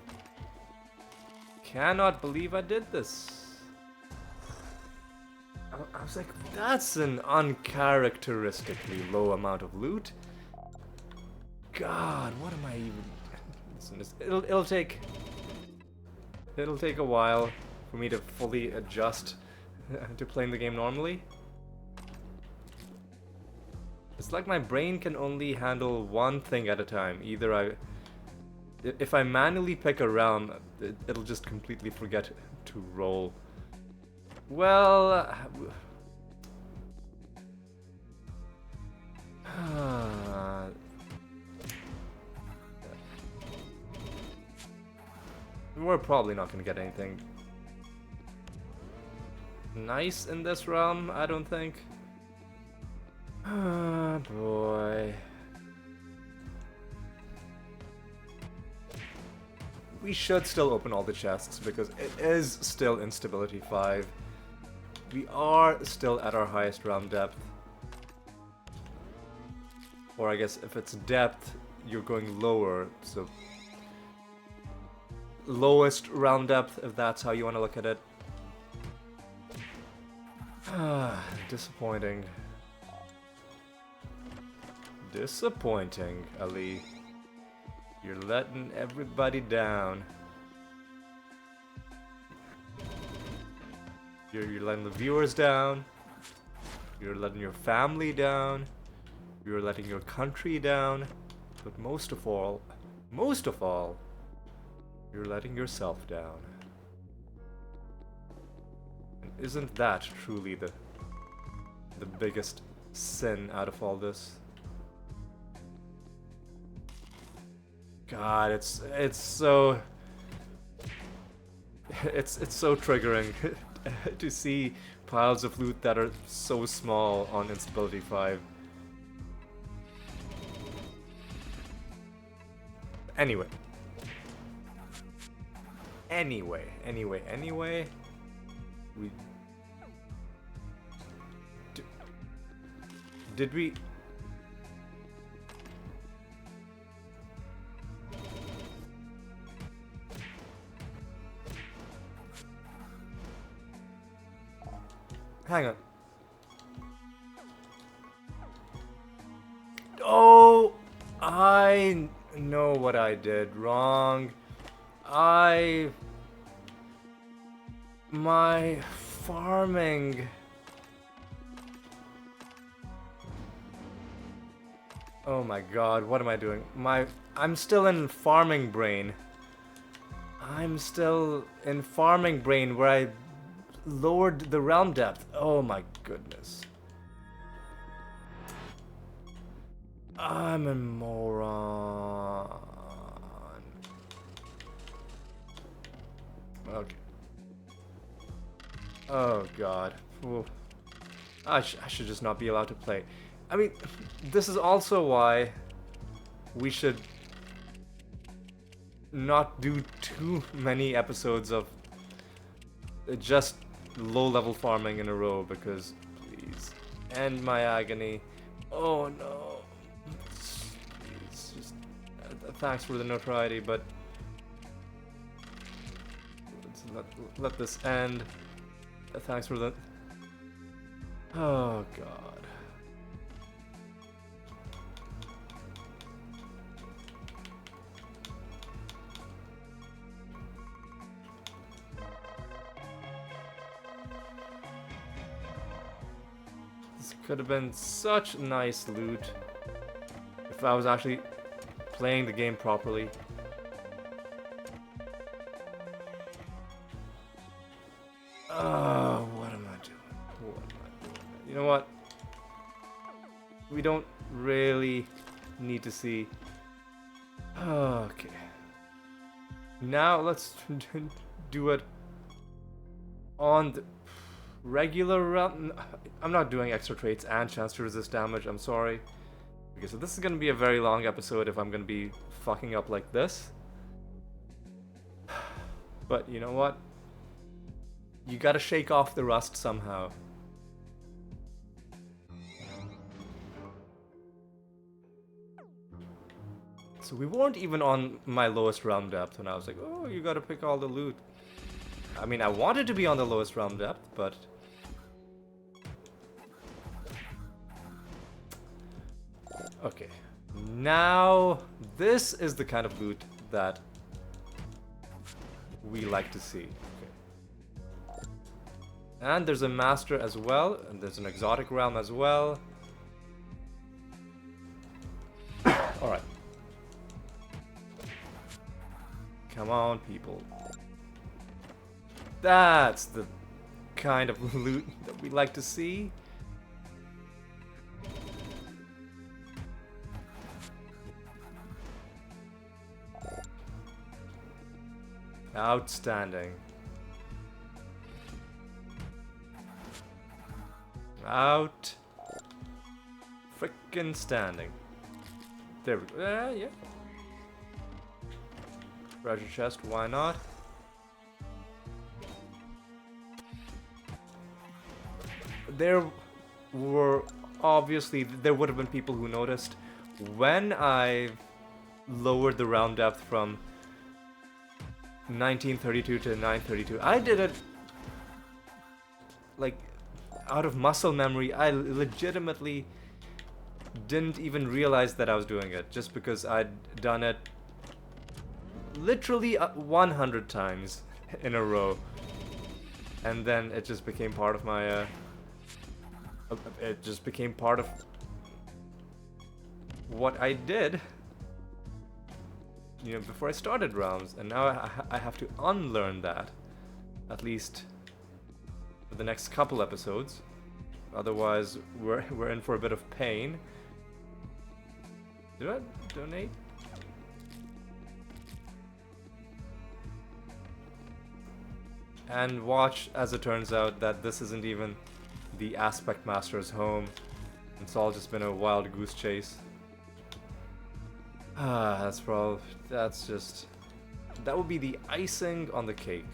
cannot believe I did this. I was like, that's an uncharacteristically low amount of loot. God, what am I even... Listen, it'll take a while for me to fully adjust to playing the game normally. It's like my brain can only handle one thing at a time. Either if I manually pick a realm, it'll just completely forget to roll. Well... we're probably not gonna get anything nice in this realm, I don't think. Ah, boy. We should still open all the chests because it is still instability 5. We are still at our highest realm depth. Or I guess if it's depth, you're going lower, so... lowest realm depth, if that's how you want to look at it. Ah, disappointing. Disappointing, Ali. You're letting everybody down. You're letting the viewers down. You're letting your family down. You're letting your country down. But most of all, you're letting yourself down. And isn't that truly the biggest sin out of all this? God, it's so triggering to see piles of loot that are so small on instability 5. Anyway. Anyway. We... Did we... Hang on. Oh, I know what I did wrong. My farming. Oh my god, what am I doing? I'm still in farming brain. I'm still in farming brain where I lowered the realm depth. Oh my goodness. I'm a moron. Okay. Oh god. Ooh. I should just not be allowed to play. I mean, this is also why we should not do too many episodes of just low-level farming in a row, because please end my agony. Oh no. Please, just thanks for the notoriety, but let this end. Thanks for the... Oh god. This could have been such nice loot if I was actually playing the game properly. What am I doing? You know what? We don't really need to see. Okay. Now let's do it on the regular round. I'm not doing extra traits and chance to resist damage. I'm sorry. Okay, so this is gonna be a very long episode if I'm gonna be fucking up like this. But you know what? You gotta shake off the rust somehow. So we weren't even on my lowest realm depth when I was like, oh, you gotta pick all the loot. I mean, I wanted to be on the lowest realm depth, but... Okay. Now, this is the kind of loot that we like to see. Okay. And there's a master as well, and there's an exotic realm as well. Alright. Come on, people. That's the kind of loot that we like to see. Outstanding. Out. Frickin' standing. There we go. Yeah. Treasure chest, why not? There were obviously, there would have been people who noticed when I lowered the round depth from 1932 to 932. I did it like out of muscle memory. I legitimately didn't even realize that I was doing it just because I'd done it literally 100 times in a row, and then it just became part of my it just became part of what I did, you know, before I started rounds, and now I have to unlearn that, at least for the next couple episodes. Otherwise, we're in for a bit of pain. Did I donate? And watch as it turns out that this isn't even the Aspect Master's home. It's all just been a wild goose chase. That's just... That would be the icing on the cake.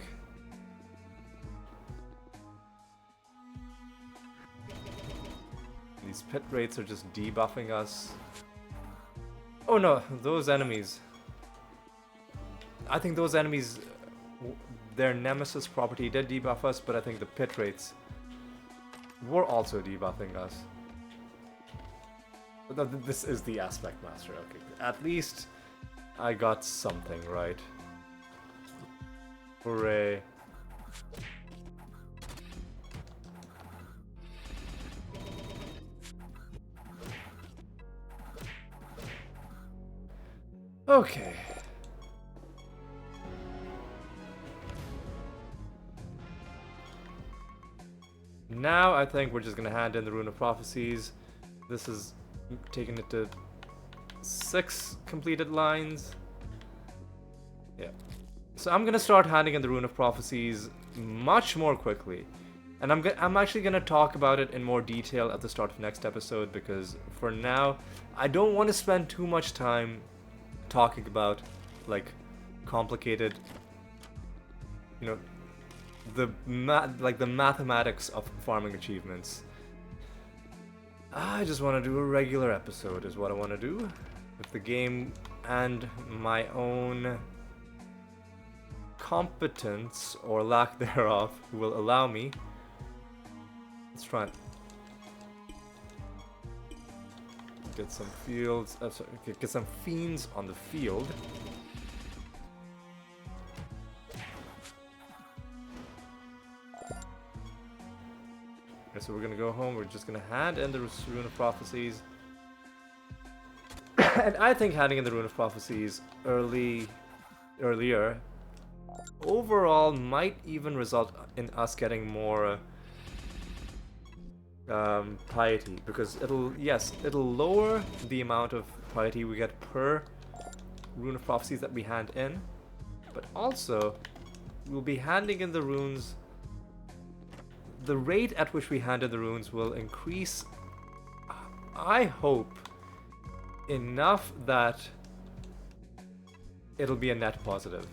These pit rates are just debuffing us. Oh no, those enemies. I think those enemies, their nemesis property did debuff us, but I think the pit rates were also debuffing us. But this is the Aspect Master, okay. At least I got something right. Hooray. Okay. Now I think we're just gonna hand in the Rune of Prophecies. This is taking it to 6 completed lines. Yeah. So I'm gonna start handing in the Rune of Prophecies much more quickly. And I'm actually gonna talk about it in more detail at the start of next episode, because for now, I don't want to spend too much time talking about, like, complicated, you know, the mathematics of farming achievements. I just want to do a regular episode is what I want to do. If the game and my own competence or lack thereof will allow me. Let's try it. Get some fields, sorry, get some fiends on the field. Okay, so we're gonna go home, we're just gonna hand in the Rune of Prophecies. And I think handing in the Rune of Prophecies earlier, overall might even result in us getting more piety, because it'll lower the amount of piety we get per Rune of Prophecies that we hand in, but also we'll be handing in the runes. The rate at which we hand in the runes will increase, I hope, enough that it'll be a net positive.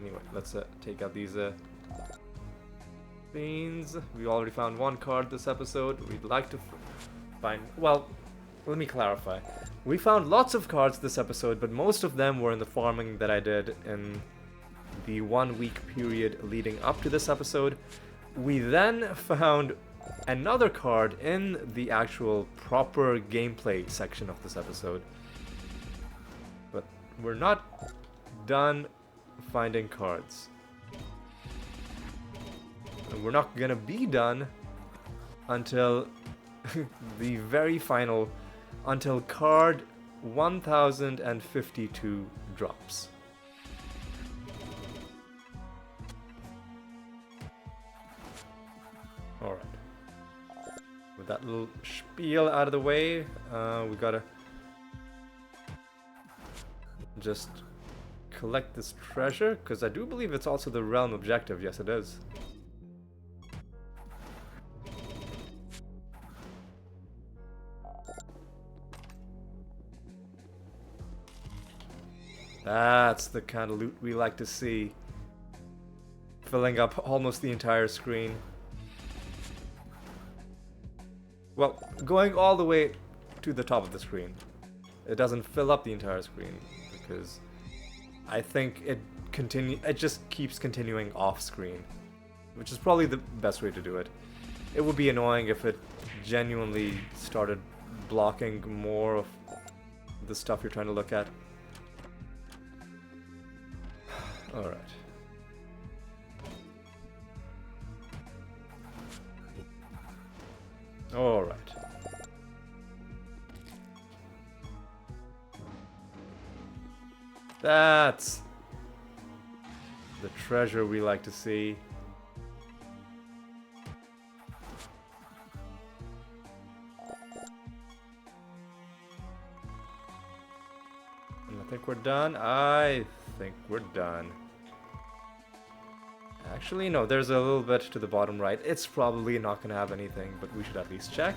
Anyway, let's take out these fiends. We already found 1 card this episode. We'd like to find... Well, let me clarify. We found lots of cards this episode, but most of them were in the farming that I did in the 1-week period leading up to this episode. We then found another card in the actual proper gameplay section of this episode. But we're not done finding cards. And we're not gonna be done until the very final, until card 1052 drops. Alright. With that little spiel out of the way, we gotta just collect this treasure, because I do believe it's also the realm objective. Yes, it is. That's the kind of loot we like to see. Filling up almost the entire screen. Well, going all the way to the top of the screen. It doesn't fill up the entire screen, because I think it just keeps continuing off screen, which is probably the best way to do it. It would be annoying if it genuinely started blocking more of the stuff you're trying to look at. Alright. Alright. That's the treasure we like to see. And I think we're done. I think we're done. Actually, no, there's a little bit to the bottom right. It's probably not going to have anything, but we should at least check.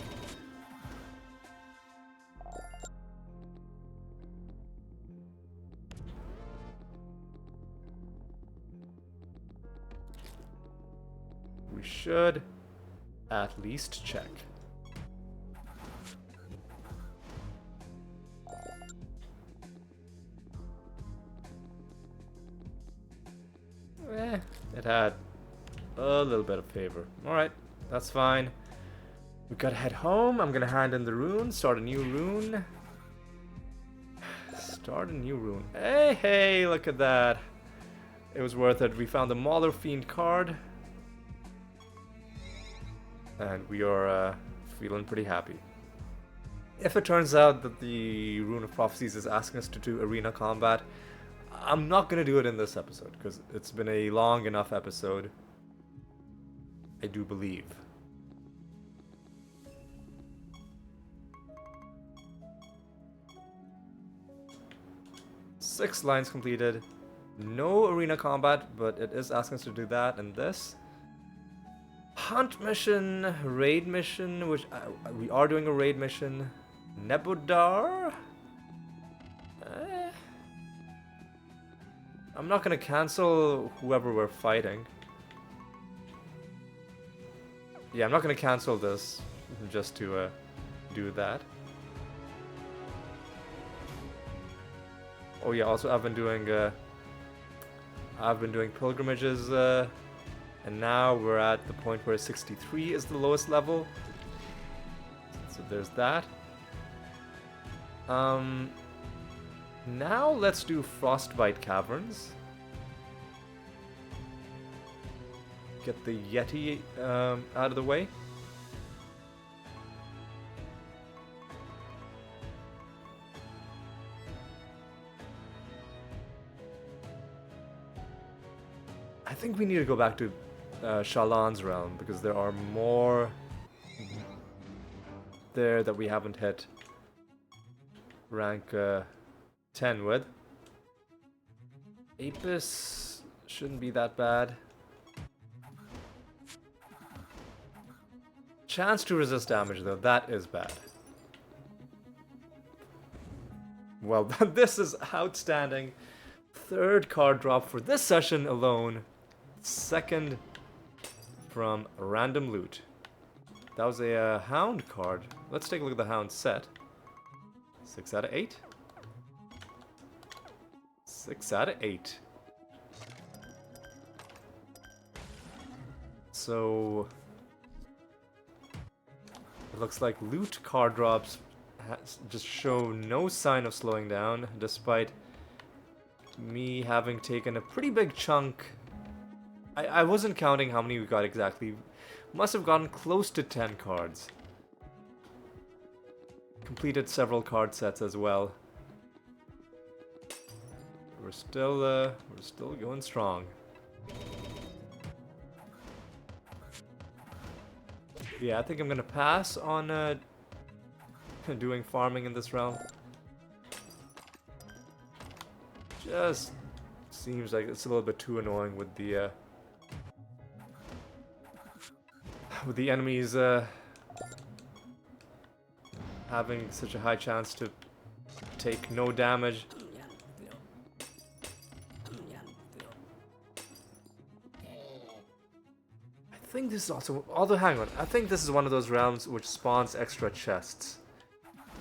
we should at least check. It had a little bit of favor. Alright, that's fine. We gotta head home. I'm gonna hand in the rune, start a new rune. Start a new rune. Hey, hey, look at that. It was worth it. We found the Mauler Fiend card. And we are feeling pretty happy. If it turns out that the Rune of Prophecies is asking us to do arena combat, I'm not going to do it in this episode, because it's been a long enough episode. I do believe. Six lines completed. No arena combat, but it is asking us to do that and this. Hunt mission, raid mission, which we are doing a raid mission. Nebudar? I'm not gonna cancel whoever we're fighting. Yeah, I'm not gonna cancel this just to do that. Oh yeah, also I've been doing pilgrimages, and now we're at the point where 63 is the lowest level. So there's that. Now let's do Frostbite Caverns. Get the Yeti out of the way. I think we need to go back to Shallan's realm because there are more there that we haven't hit rank 10 with. Apis shouldn't be that bad. Chance to resist damage though, that is bad. Well, this is outstanding. Third card drop for this session alone. Second from random loot. That was a Hound card. Let's take a look at the Hound set. 6 out of 8. 6 out of 8. So it looks like loot card drops just show no sign of slowing down, despite me having taken a pretty big chunk. I wasn't counting how many we got exactly. Must have gotten close to 10 cards. Completed several card sets as well. We're still going strong. Yeah, I think I'm gonna pass on doing farming in this realm. Just seems like it's a little bit too annoying with the enemies having such a high chance to take no damage. I think this is also, although hang on, I think this is one of those realms which spawns extra chests.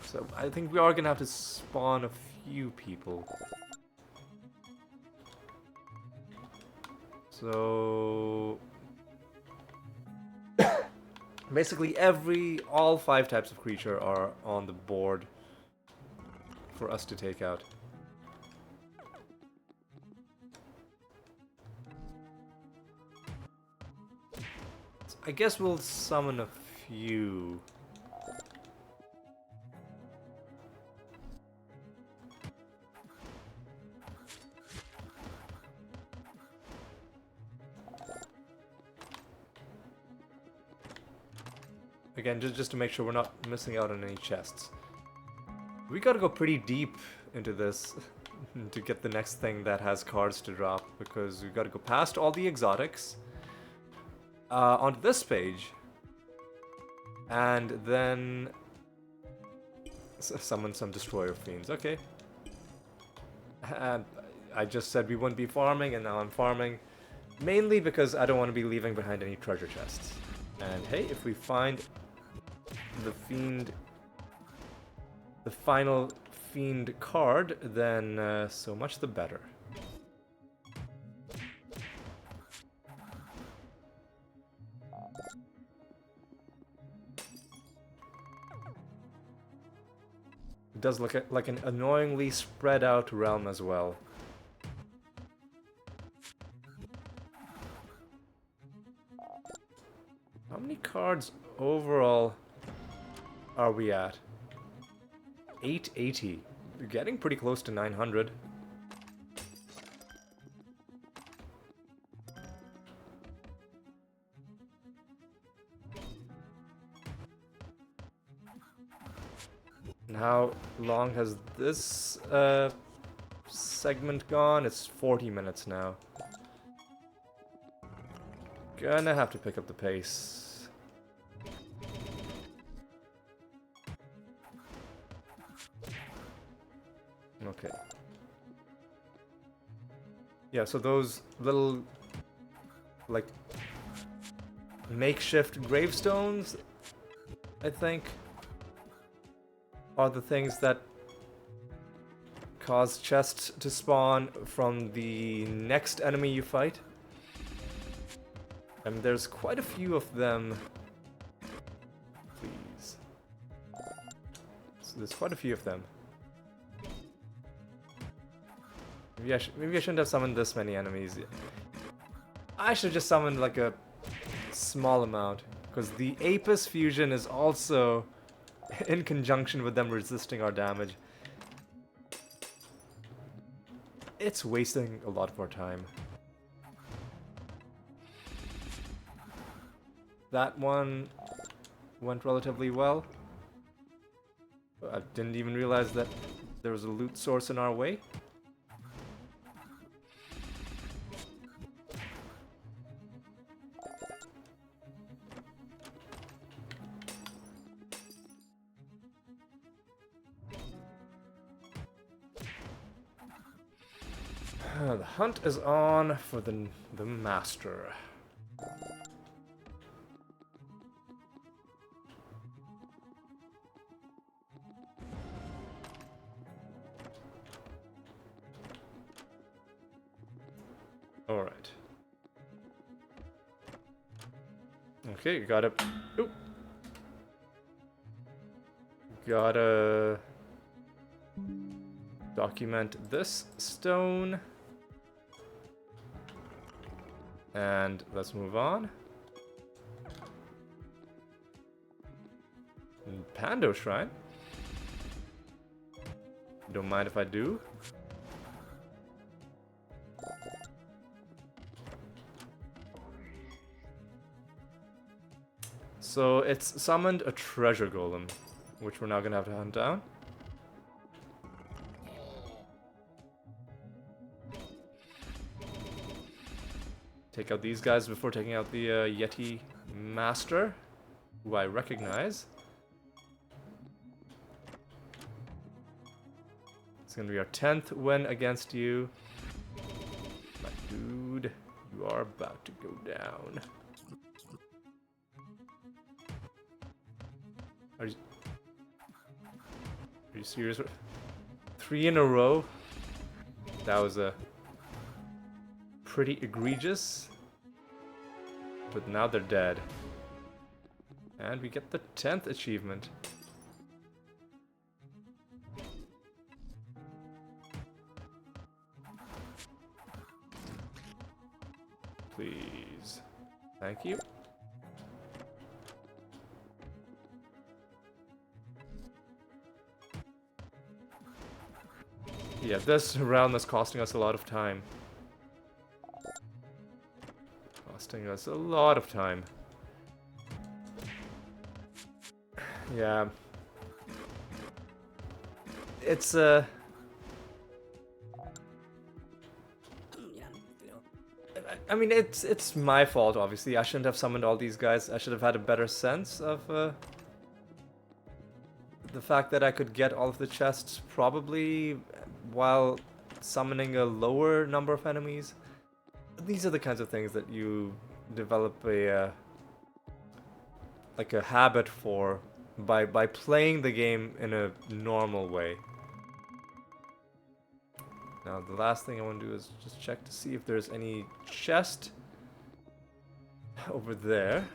So I think we are gonna have to spawn a few people. So basically all 5 types of creature are on the board for us to take out. So I guess we'll summon a few. Again, just to make sure we're not missing out on any chests. We gotta go pretty deep into this to get the next thing that has cards to drop, because we gotta go past all the exotics onto this page, and then summon some Destroyer Fiends. Okay. And I just said we wouldn't be farming, and now I'm farming. Mainly because I don't want to be leaving behind any treasure chests. And hey, if we find the fiend, the final fiend card, then so much the better. It does look like an annoyingly spread out realm as well. How many cards overall are we at? 880. We're getting pretty close to 900. And how long has this segment gone? It's 40 minutes now. Gonna have to pick up the pace. Okay. Yeah, so those little, like, makeshift gravestones, I think, are the things that cause chests to spawn from the next enemy you fight. And there's quite a few of them. Please. So there's quite a few of them. Maybe I shouldn't have summoned this many enemies. I should just summon like a small amount. Because the Apis fusion is also in conjunction with them resisting our damage. It's wasting a lot of our time. That one went relatively well. I didn't even realize that there was a loot source in our way. The hunt is on for the master. All right. Okay, gotta. Oop. Gotta document this stone. And let's move on. Pando Shrine. Don't mind if I do. So it's summoned a treasure golem, which we're now gonna have to hunt down. Take out these guys before taking out the Yeti Master, who I recognize. It's gonna be our 10th win against you. My dude, you are about to go down. Are you serious? 3 in a row? That was a pretty egregious. But now they're dead. And we get the 10th achievement. Please. Thank you. Yeah, this round is costing us a lot of time. Costing us a lot of time. Yeah. It's I mean, it's my fault, obviously. I shouldn't have summoned all these guys. I should have had a better sense of the fact that I could get all of the chests probably while summoning a lower number of enemies. these are the kinds of things that you develop a like a habit for by playing the game in a normal way. Now the last thing I want to do is just check to see if there's any chest over there.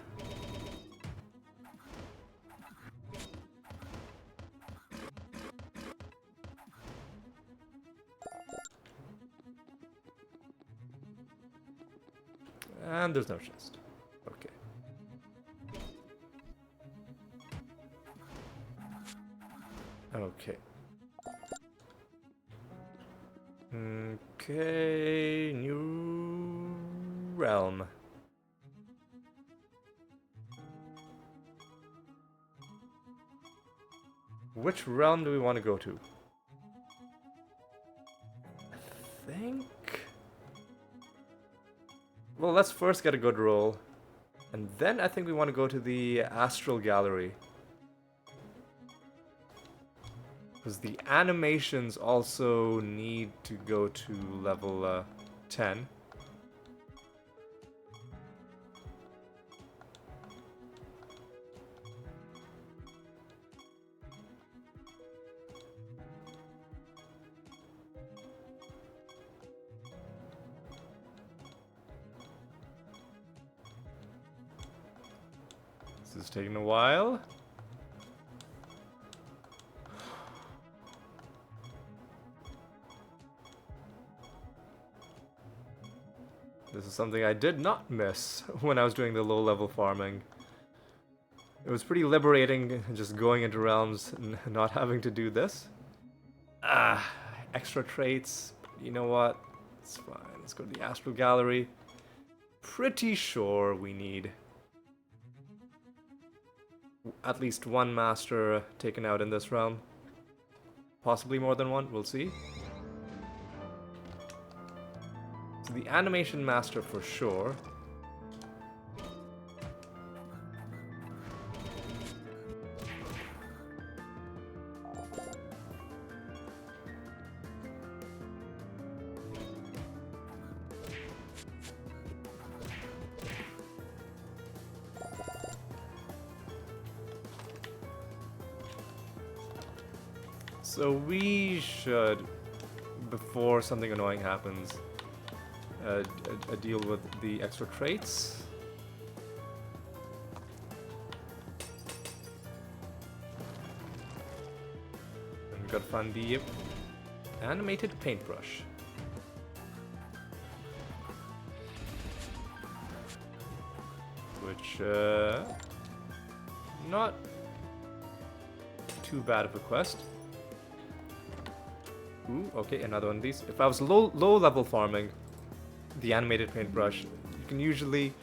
And there's no chest. Okay. Okay. Okay, new realm. Which realm do we want to go to? I think... Well, let's first get a good roll. And then I think we want to go to the Astral Gallery. Because the animations also need to go to level 10. This is taking a while. This is something I did not miss when I was doing the low-level farming. It was pretty liberating just going into realms and not having to do this. Extra traits. You know what? It's fine. Let's go to the Astral Gallery. Pretty sure we need at least one master taken out in this realm. Possibly more than one, we'll see. So the animation master for sure. So we should, before something annoying happens, deal with the extra traits. And we gotta find the animated paintbrush. Which, not too bad of a quest. Ooh, okay, another one of these. If I was low level farming, the animated paintbrush, you can usually,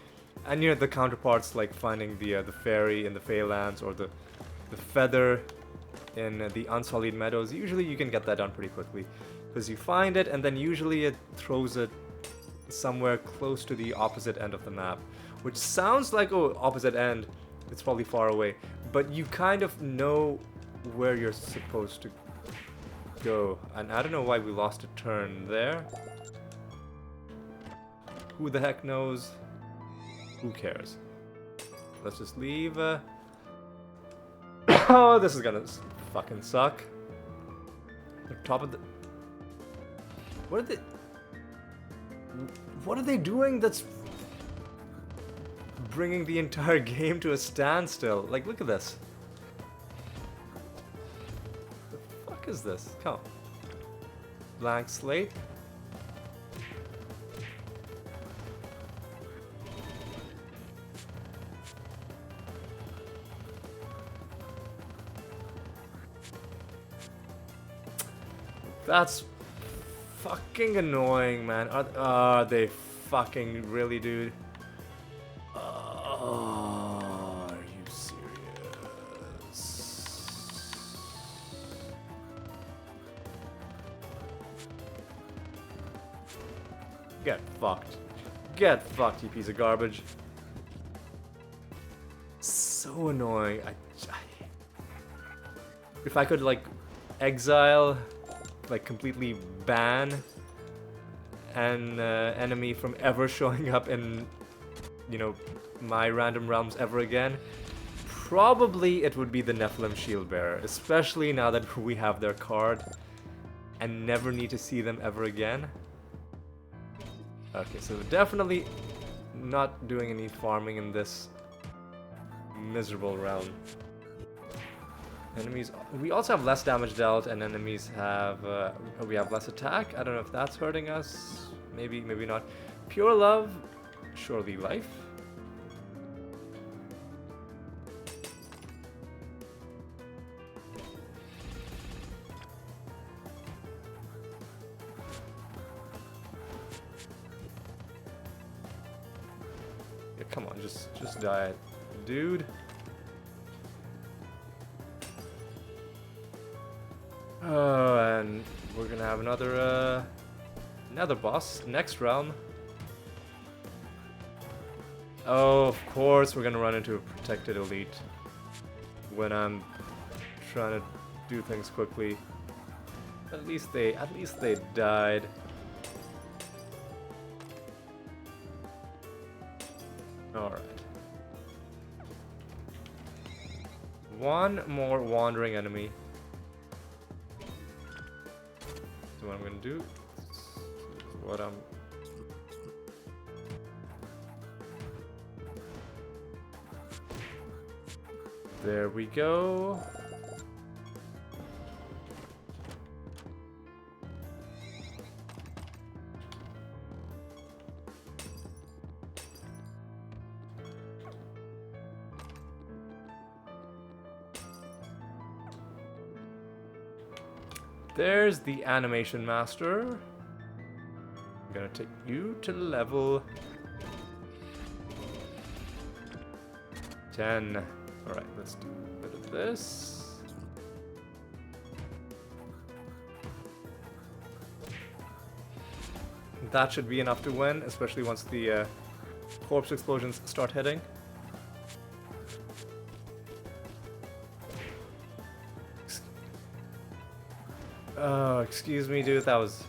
and you know the counterparts like finding the fairy in the Feylands or the feather in the Unsullied Meadows. Usually you can get that done pretty quickly because you find it and then usually it throws it somewhere close to the opposite end of the map, which sounds like, oh, opposite end, it's probably far away, but you kind of know where you're supposed to go. And I don't know why we lost a turn there. Who the heck knows? Who cares? Let's just leave. Oh, this is gonna fucking suck. The top of the... What are they doing that's bringing the entire game to a standstill? Like, look at this. The fuck is this? Come on. Blank slate. That's fucking annoying, man. Are they fucking really, dude? Are you serious? Get fucked. Get fucked, you piece of garbage. So annoying. If I could, like, exile... like completely ban an enemy from ever showing up in, you know, my random realms ever again, probably it would be the Nephilim Shield Bearer, especially now that we have their card and never need to see them ever again. Okay, so definitely not doing any farming in this miserable realm. Enemies, we also have less damage dealt, and enemies have, we have less attack. I don't know if that's hurting us. Maybe, maybe not. Pure love, surely life. Yeah, come on, just die, dude. Oh, and we're gonna have another boss next realm. Oh, of course we're gonna run into a protected elite when I'm trying to do things quickly. At least they died. All right. One more wandering enemy. So what I'm gonna do is what I'm there we go. There's the animation master. I'm gonna take you to level 10. Alright, let's do a bit of this. That should be enough to win, especially once the corpse explosions start hitting. Oh, excuse me, dude, that was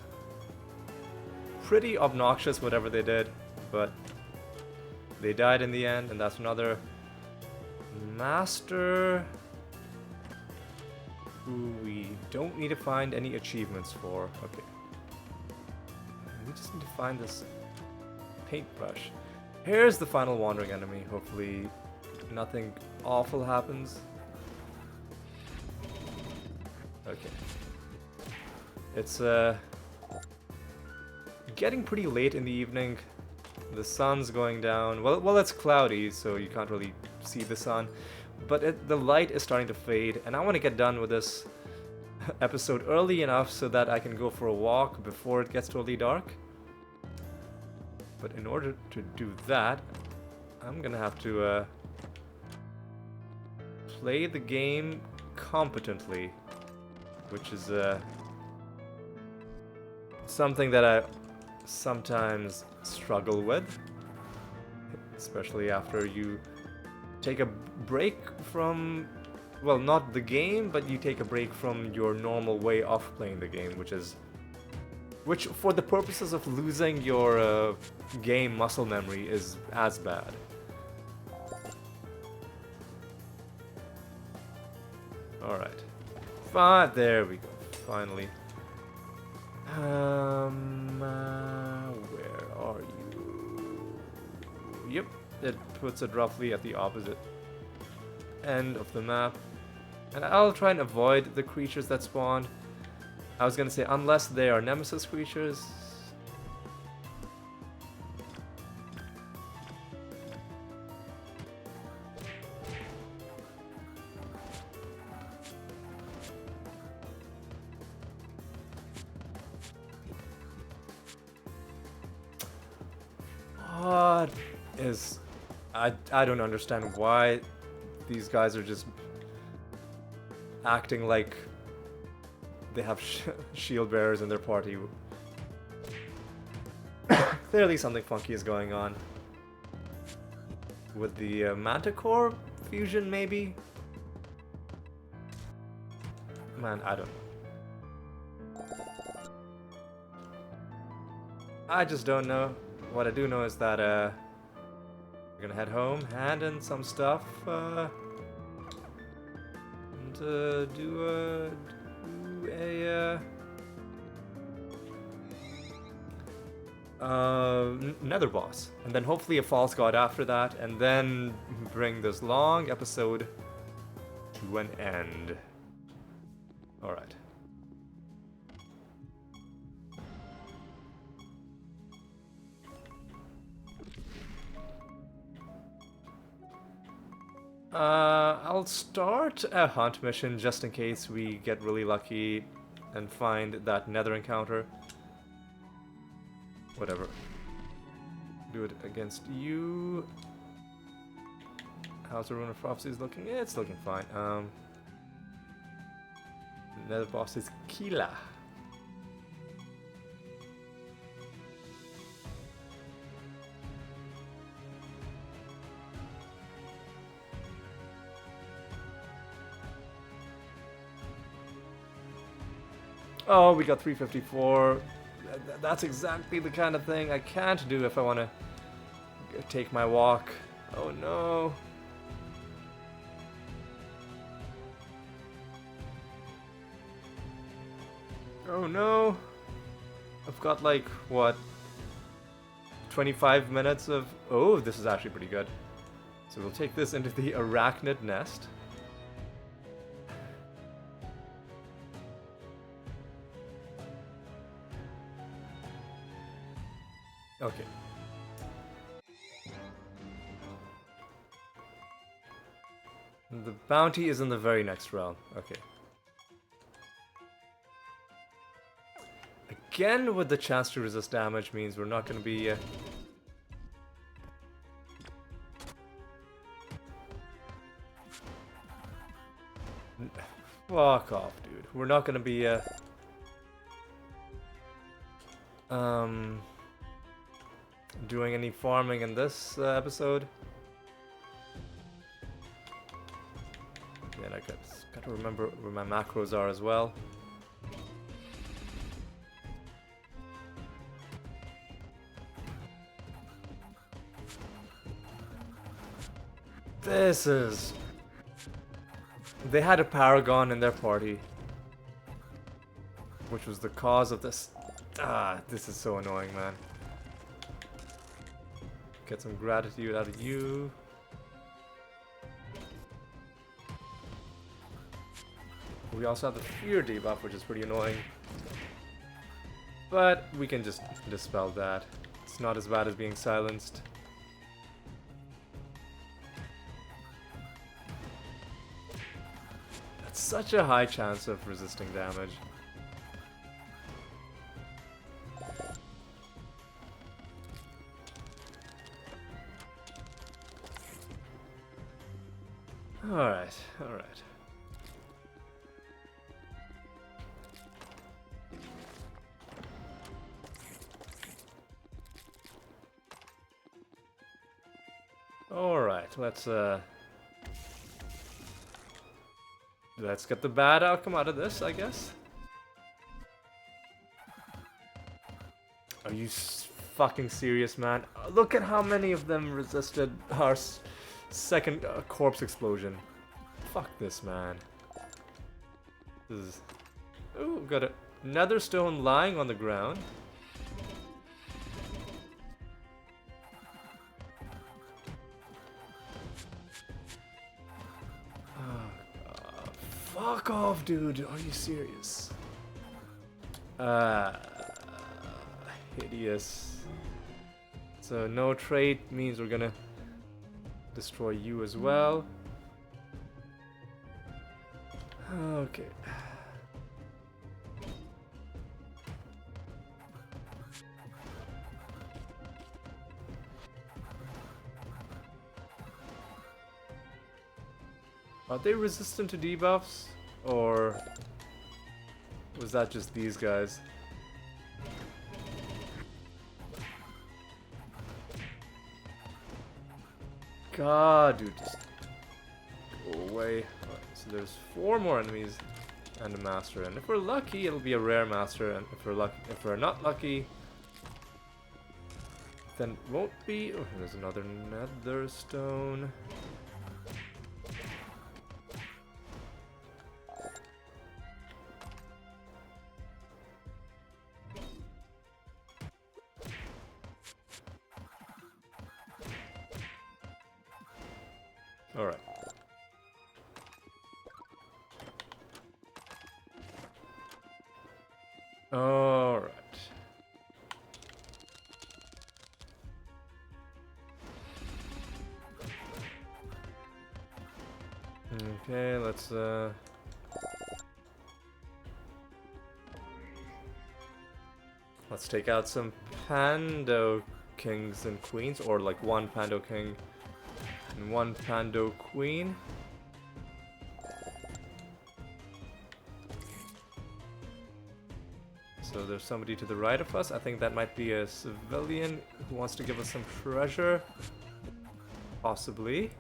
pretty obnoxious, whatever they did, but they died in the end, and that's another master who we don't need to find any achievements for. Okay. We just need to find this paintbrush. Here's the final wandering enemy. Hopefully nothing awful happens. Okay. It's getting pretty late in the evening. The sun's going down. Well, it's cloudy, so you can't really see the sun. But the light is starting to fade, and I want to get done with this episode early enough so that I can go for a walk before it gets totally dark. But in order to do that, I'm gonna have to play the game competently, which is something that I sometimes struggle with, especially after you take a break from, well, not the game, but you take a break from your normal way of playing the game, which for the purposes of losing your game muscle memory is as bad. Alright. There we go, finally. Where are you? Yep, it puts it roughly at the opposite end of the map. And I'll try and avoid the creatures that spawn. I was gonna say, unless they are nemesis creatures. What is... I don't understand why these guys are just acting like they have shield bearers in their party. Clearly something funky is going on. With the Manticore fusion, maybe? Man, I don't know. I just don't know. What I do know is that we're gonna head home, hand in some stuff, and do a nether boss, and then hopefully a false god after that, and then bring this long episode to an end. All right. I'll start a hunt mission just in case we get really lucky and find that nether encounter. Whatever. Do it against you. How's the Rune of Prophecy looking? Yeah, it's looking fine. Nether boss is Kila. Oh, we got 354. That's exactly the kind of thing I can't do if I want to take my walk. Oh no. Oh no. I've got like, what? 25 minutes of... Oh, this is actually pretty good. So we'll take this into the arachnid nest. Okay. The bounty is in the very next realm. Okay. Again, with the chance to resist damage means we're not going to be... Fuck off, dude. We're not going to be... doing any farming in this episode. Yeah, and I got to remember where my macros are as well. This is... They had a paragon in their party, which was the cause of this. Ah, this is so annoying, man. Get some gratitude out of you. We also have the fear debuff, which is pretty annoying. But we can just dispel that. It's not as bad as being silenced. That's such a high chance of resisting damage. Alright, alright. Alright, let's get the bad outcome out of this, I guess. Are you fucking serious, man? Look at how many of them resisted our second corpse explosion. Fuck this, man. This is... Ooh, got a nether stone lying on the ground. Fuck off, dude. Are you serious? Hideous. So no trait means we're gonna destroy you as well. Okay. Are they resistant to debuffs? Or was that just these guys? God, dude, just go away. Alright, so there's 4 more enemies and a master, and if we're lucky, it'll be a rare master, and if we're not lucky, then won't be. Oh, there's another nether stone. Alright. Alright. Okay, let's take out some Pando kings and queens, or like one Pando king and one Pando queen. So there's somebody to the right of us. I think that might be a civilian who wants to give us some treasure. Possibly.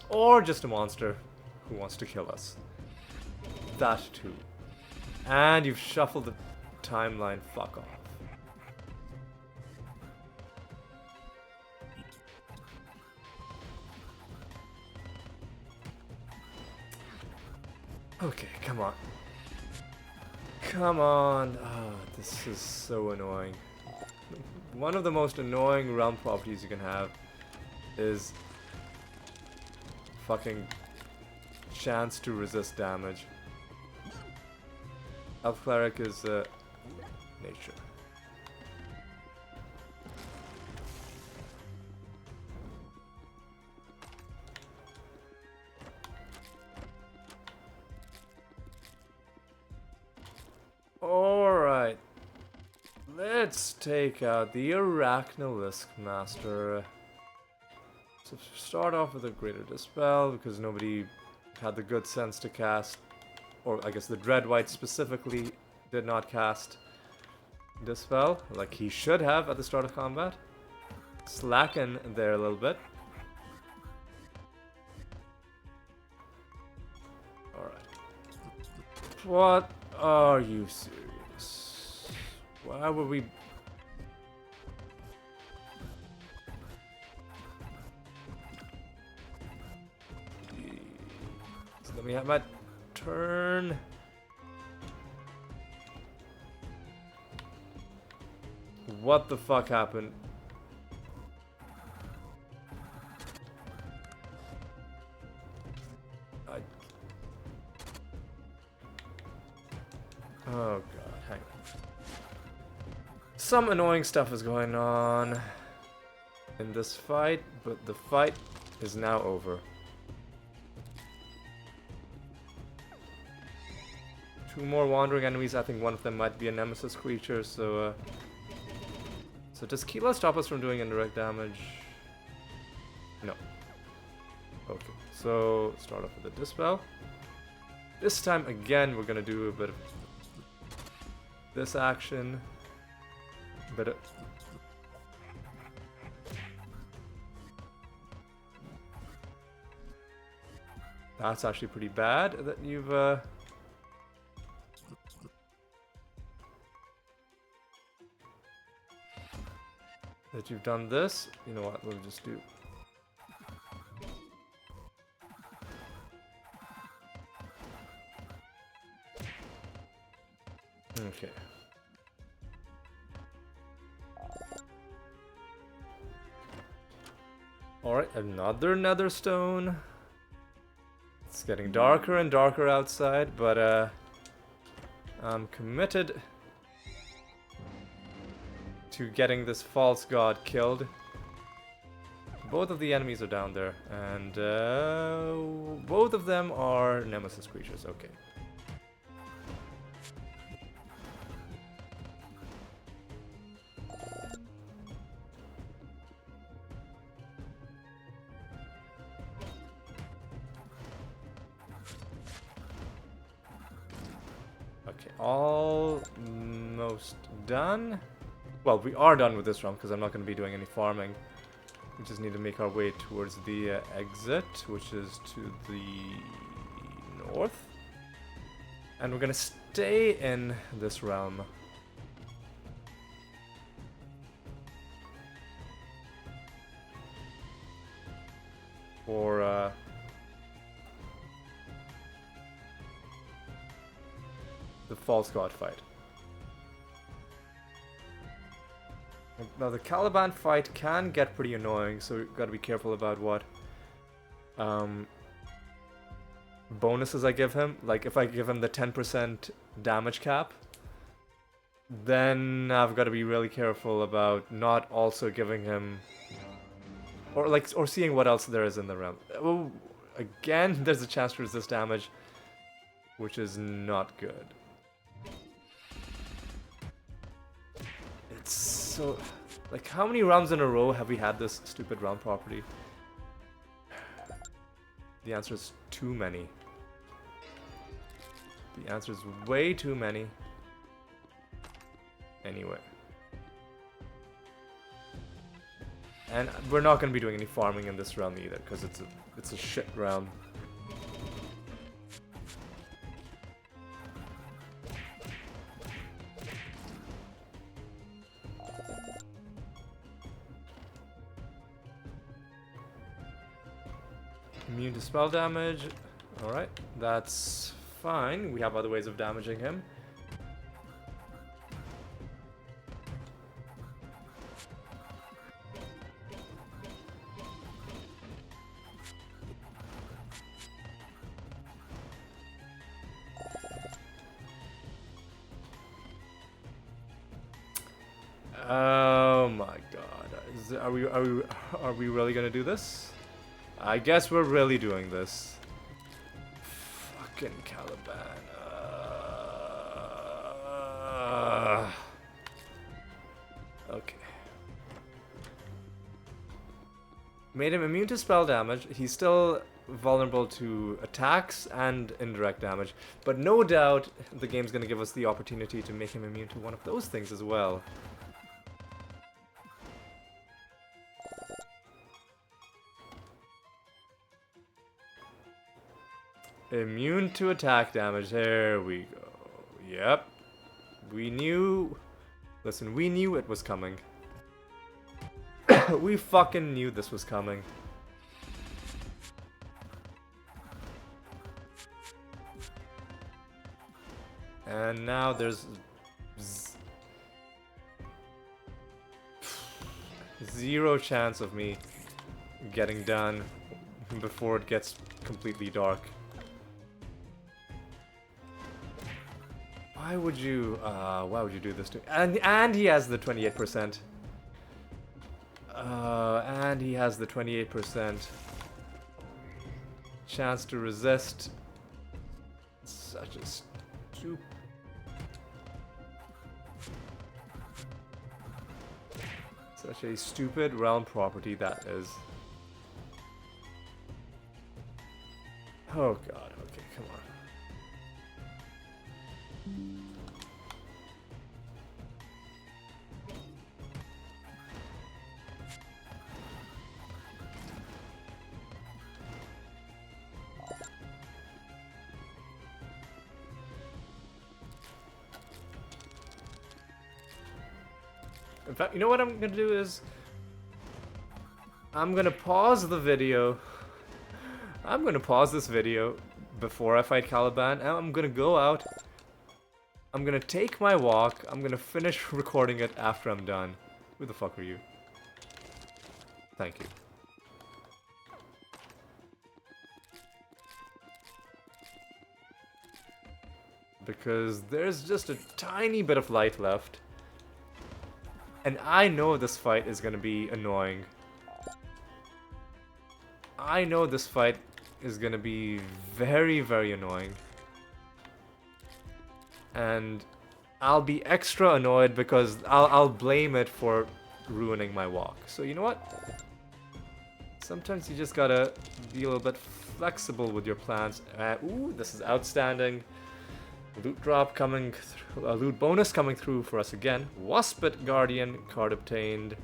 Or just a monster who wants to kill us. That too. And you've shuffled the timeline. Fuck off. Okay, come on. Come on. Oh, this is so annoying. One of the most annoying realm properties you can have is fucking chance to resist damage. Elf Cleric is nature. Alright. Let's take out the Arachnolisk Master. So start off with a Greater Dispel, because nobody had the good sense to cast, or I guess the Dread White specifically did not cast Dispel, like he should have at the start of combat. Slacken there a little bit. Alright. What are you serious? Why would we... Let me have my turn. What the fuck happened? Oh god, hang on. Some annoying stuff is going on in this fight, but the fight is now over. Two more wandering enemies. I think one of them might be a nemesis creature, so does Keela stop us from doing indirect damage? No. Okay, so start off with a Dispel. This time again we're gonna do a bit of this action. Bit of that's actually pretty bad that you've done this. You know what, we'll just do... Okay. Alright, another nether stone. It's getting darker and darker outside, but I'm committed to getting this false god killed. Both of the enemies are down there, and both of them are nemesis creatures. Okay. Okay, almost done. Well, we are done with this round because I'm not going to be doing any farming. We just need to make our way towards the exit, which is to the north. And we're going to stay in this realm for the false god fight. Now the Caliban fight can get pretty annoying, so you gotta be careful about what bonuses I give him. Like if I give him the 10% damage cap, then I've got to be really careful about not also giving him, or seeing what else there is in the realm. Oh, again, there's a chance to resist damage, which is not good. It's so, like, how many rounds in a row have we had this stupid round property? The answer is too many. The answer is way too many. Anyway. And we're not going to be doing any farming in this realm either, because it's a shit realm. Immune to spell damage. Alright, that's fine. We have other ways of damaging him. Oh my god. Are we really gonna do this? I guess we're really doing this. Fucking Caliban. Okay. Made him immune to spell damage. He's still vulnerable to attacks and indirect damage. But no doubt the game's gonna give us the opportunity to make him immune to one of those things as well. Immune to attack damage. There we go. Yep. We knew... Listen, we knew it was coming. We fucking knew this was coming. And now there's... zero chance of me getting done before it gets completely dark. Why would you do this to me? And he has the 28%. And he has the 28% chance to resist. Such a stupid. Such a stupid realm property that is. Oh god, okay, come on. In fact, you know what I'm gonna do is... I'm gonna pause the video. I'm gonna pause this video before I fight Caliban, and I'm gonna go out. I'm gonna take my walk. I'm gonna finish recording it after I'm done. Who the fuck are you? Thank you. Because there's just a tiny bit of light left. And I know this fight is gonna be annoying. I know this fight is gonna be very, very annoying. And I'll be extra annoyed because I'll blame it for ruining my walk. So you know what? Sometimes you just gotta be a little bit flexible with your plans. Ooh, this is outstanding. Loot drop coming through, a loot bonus coming through for us again. Waspit Guardian card obtained.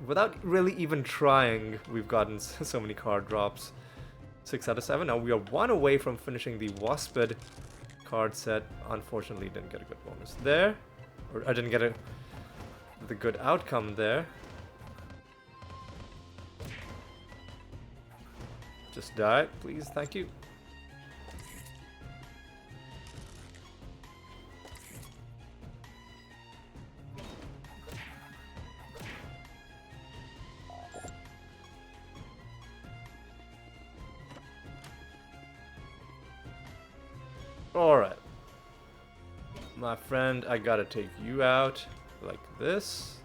Without really even trying, we've gotten so many card drops. 6 out of 7. Now we are 1 away from finishing the Waspid card set. Unfortunately, didn't get a good bonus there. Or I didn't get the good outcome there. Just die, please, thank you. Alright. My friend, I gotta take you out like this.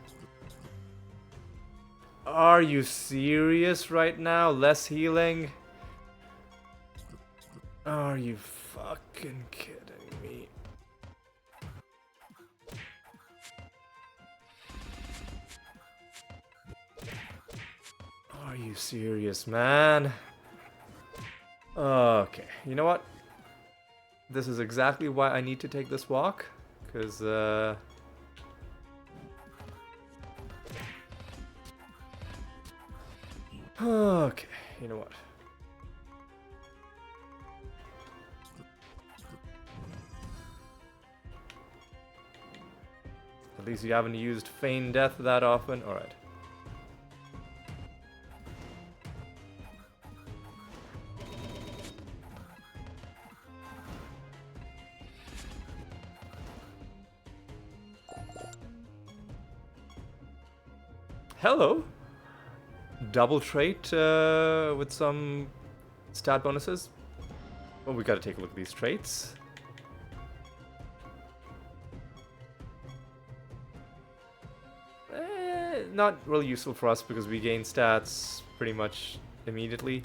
Are you serious right now? Less healing? Are you fucking kidding me? Are you serious, man? Okay, you know what? This is exactly why I need to take this walk, because okay, you know what? At least you haven't used feign death that often. Alright. Hello! Double trait with some stat bonuses. Well, we gotta take a look at these traits. Not really useful for us because we gain stats pretty much immediately.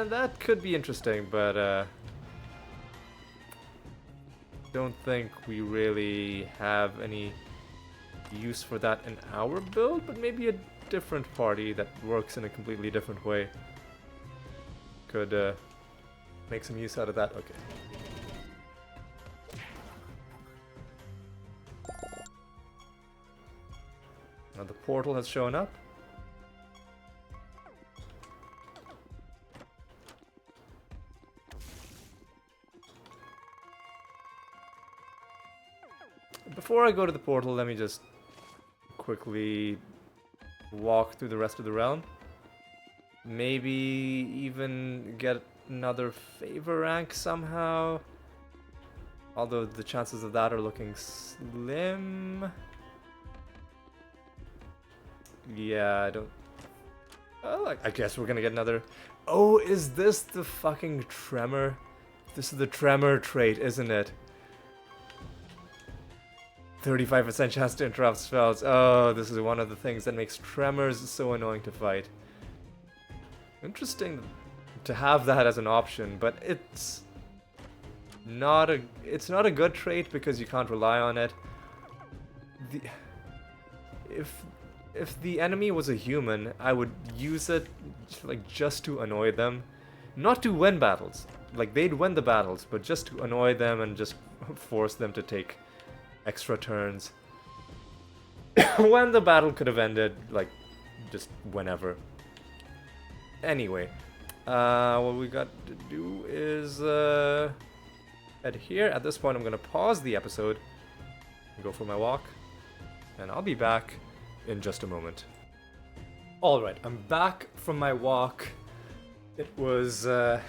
That could be interesting, but don't think we really have any use for that in our build, but maybe a different party that works in a completely different way could make some use out of that. Okay. Now the portal has shown up. Before I go to the portal, let me just quickly walk through the rest of the realm. Maybe even get another favor rank somehow. Although the chances of that are looking slim. Yeah, I don't... Oh, I guess we're gonna get another... Oh, is this the fucking tremor? This is the tremor trait, isn't it? 35% chance to interrupt spells. Oh, this is one of the things that makes tremors so annoying to fight. Interesting to have that as an option, but it's not a good trait because you can't rely on it. If the enemy was a human, I would use it like just to annoy them, not to win battles. Like they'd win the battles, but just to annoy them and just force them to take extra turns when the battle could have ended like just whenever. Anyway, what we got to do is head here. At this point I'm gonna pause the episode and go for my walk, and I'll be back in just a moment. Alright, I'm back from my walk. It was a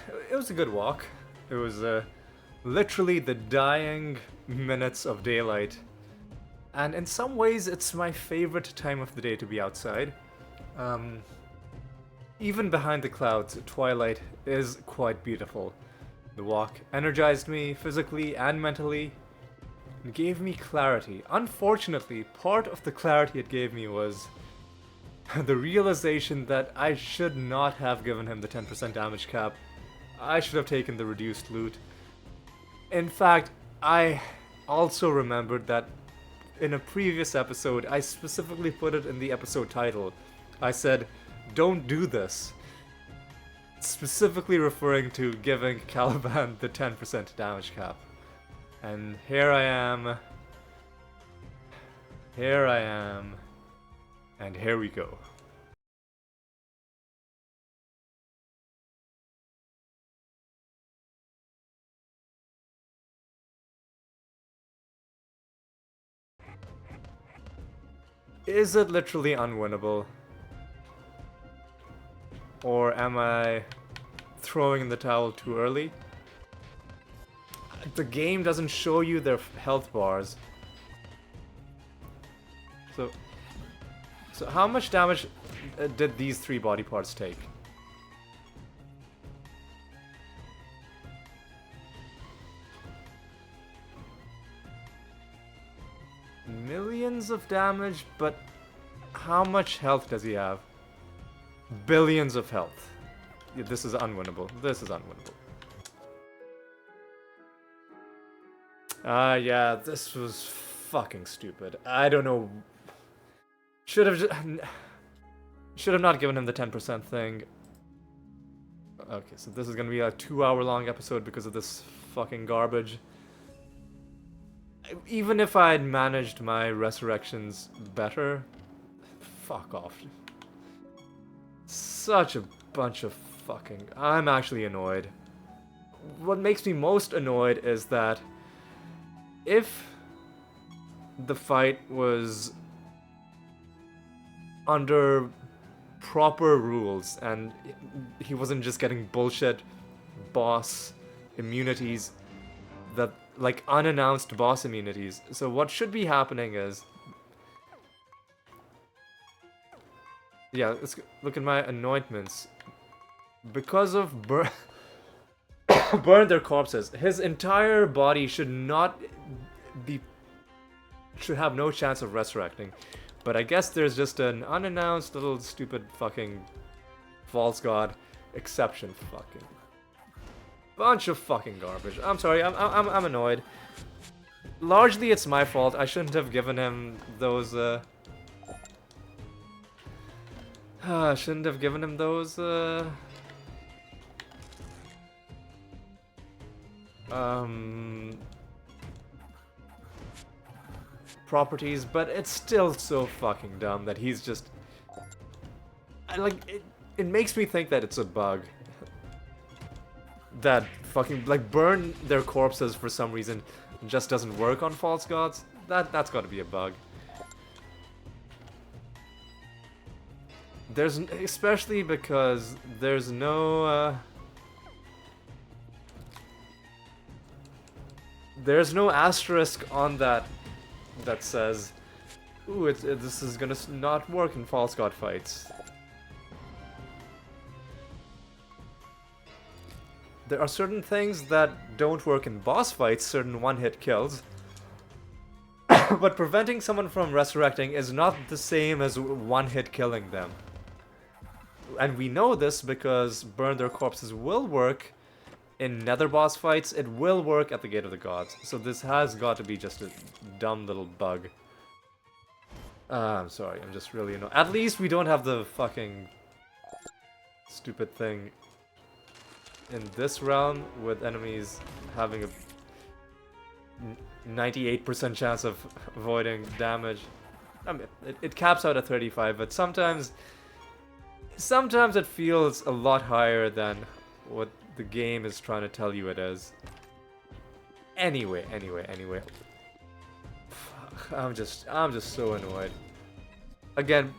good walk. It was literally the dying minutes of daylight, and in some ways it's my favorite time of the day to be outside. Even behind the clouds, twilight is quite beautiful. The walk energized me physically and mentally, and gave me clarity. Unfortunately, part of the clarity it gave me was the realization that I should not have given him the 10% damage cap. I should have taken the reduced loot. In fact, I also remembered that in a previous episode, I specifically put it in the episode title. I said, don't do this. Specifically referring to giving Caliban the 10% damage cap. And here I am. Here I am. And here we go. Is it literally unwinnable? Or am I throwing in the towel too early? The game doesn't show you their health bars. So how much damage did these 3 body parts take? Millions of damage, but how much health does he have? Billions of health. Yeah, this is unwinnable. This is unwinnable. Yeah, this was fucking stupid. I don't know. Should have not given him the 10% thing. Okay, so this is gonna be a 2-hour-long episode because of this fucking garbage. Even if I had managed my resurrections better, fuck off. Such a bunch of fucking... I'm actually annoyed. What makes me most annoyed is that if the fight was under proper rules and he wasn't just getting bullshit boss immunities, that like unannounced boss immunities. So what should be happening is, yeah, let's look at my anointments. Because of burn their corpses, his entire body should have no chance of resurrecting. But I guess there's just an unannounced little stupid fucking false god exception. Fucking bunch of fucking garbage. I'm sorry, I'm annoyed. Largely it's my fault. I shouldn't have given him those properties, but it's still so fucking dumb that he's just... it makes me think that it's a bug. That fucking, like, burn their corpses for some reason just doesn't work on false gods. That's gotta be a bug. Especially because there's no, there's no asterisk on that says, ooh, this is gonna not work in false god fights. There are certain things that don't work in boss fights, certain one-hit kills. But preventing someone from resurrecting is not the same as one-hit killing them. And we know this because burn their corpses will work in nether boss fights, it will work at the Gate of the Gods. So this has got to be just a dumb little bug. I'm sorry, I'm just really annoyed. At least we don't have the fucking stupid thing in this realm with enemies having a 98% chance of avoiding damage. I mean, it caps out at 35, but sometimes it feels a lot higher than what the game is trying to tell you it is. Anyway. Fuck, I'm just so annoyed. Again,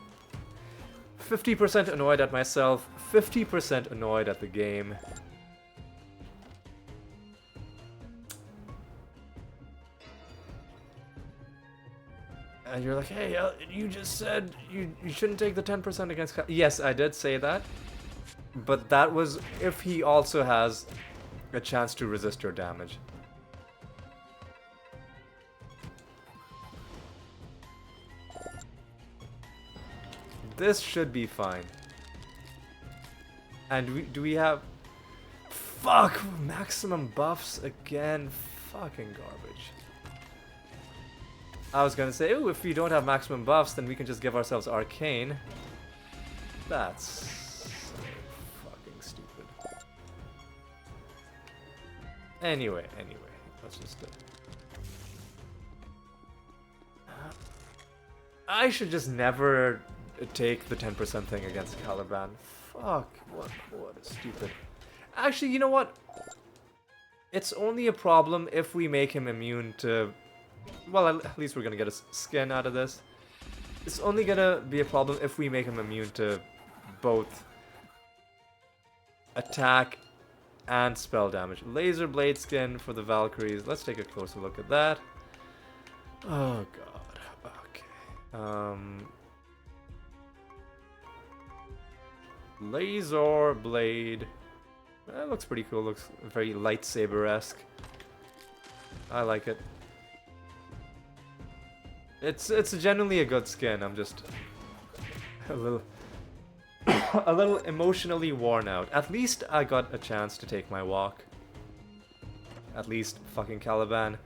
50% annoyed at myself, 50% annoyed at the game. And you're like, hey, you just said you shouldn't take the 10% against... Yes, I did say that. But that was if he also has a chance to resist your damage. This should be fine. And do we have... Fuck! Maximum buffs again. Fucking garbage. I was gonna say, ooh, if we don't have maximum buffs, then we can just give ourselves Arcane. That's so fucking stupid. Anyway, let's just... I should just never take the 10% thing against Caliban. Fuck, what a stupid... Actually, you know what? It's only a problem if we make him immune to... Well, at least we're gonna get a skin out of this. It's only gonna be a problem if we make him immune to both attack, and spell damage. Laser blade skin for the Valkyries. Let's take a closer look at that. Oh god. Okay. Laser blade. That looks pretty cool. Looks very lightsaber-esque. I like it. It's genuinely a good skin. I'm just a little a little emotionally worn out. At least I got a chance to take my walk. At least fucking Caliban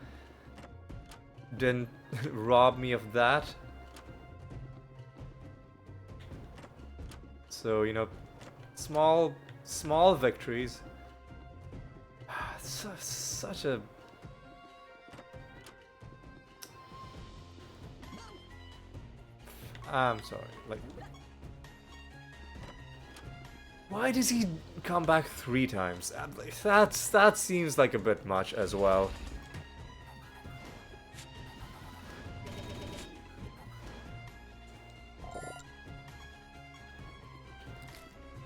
didn't rob me of that. So, you know, small victories. Such a... I'm sorry, like... Why does he come back 3 times? That seems like a bit much as well.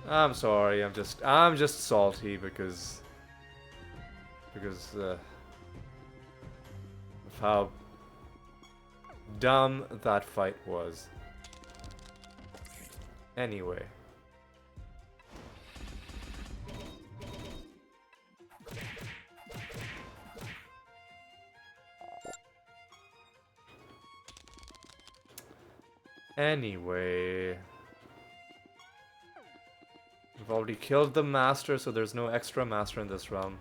I'm sorry, I'm just salty because of how dumb that fight was. Anyway. Anyway. We've already killed the master, so there's no extra master in this realm.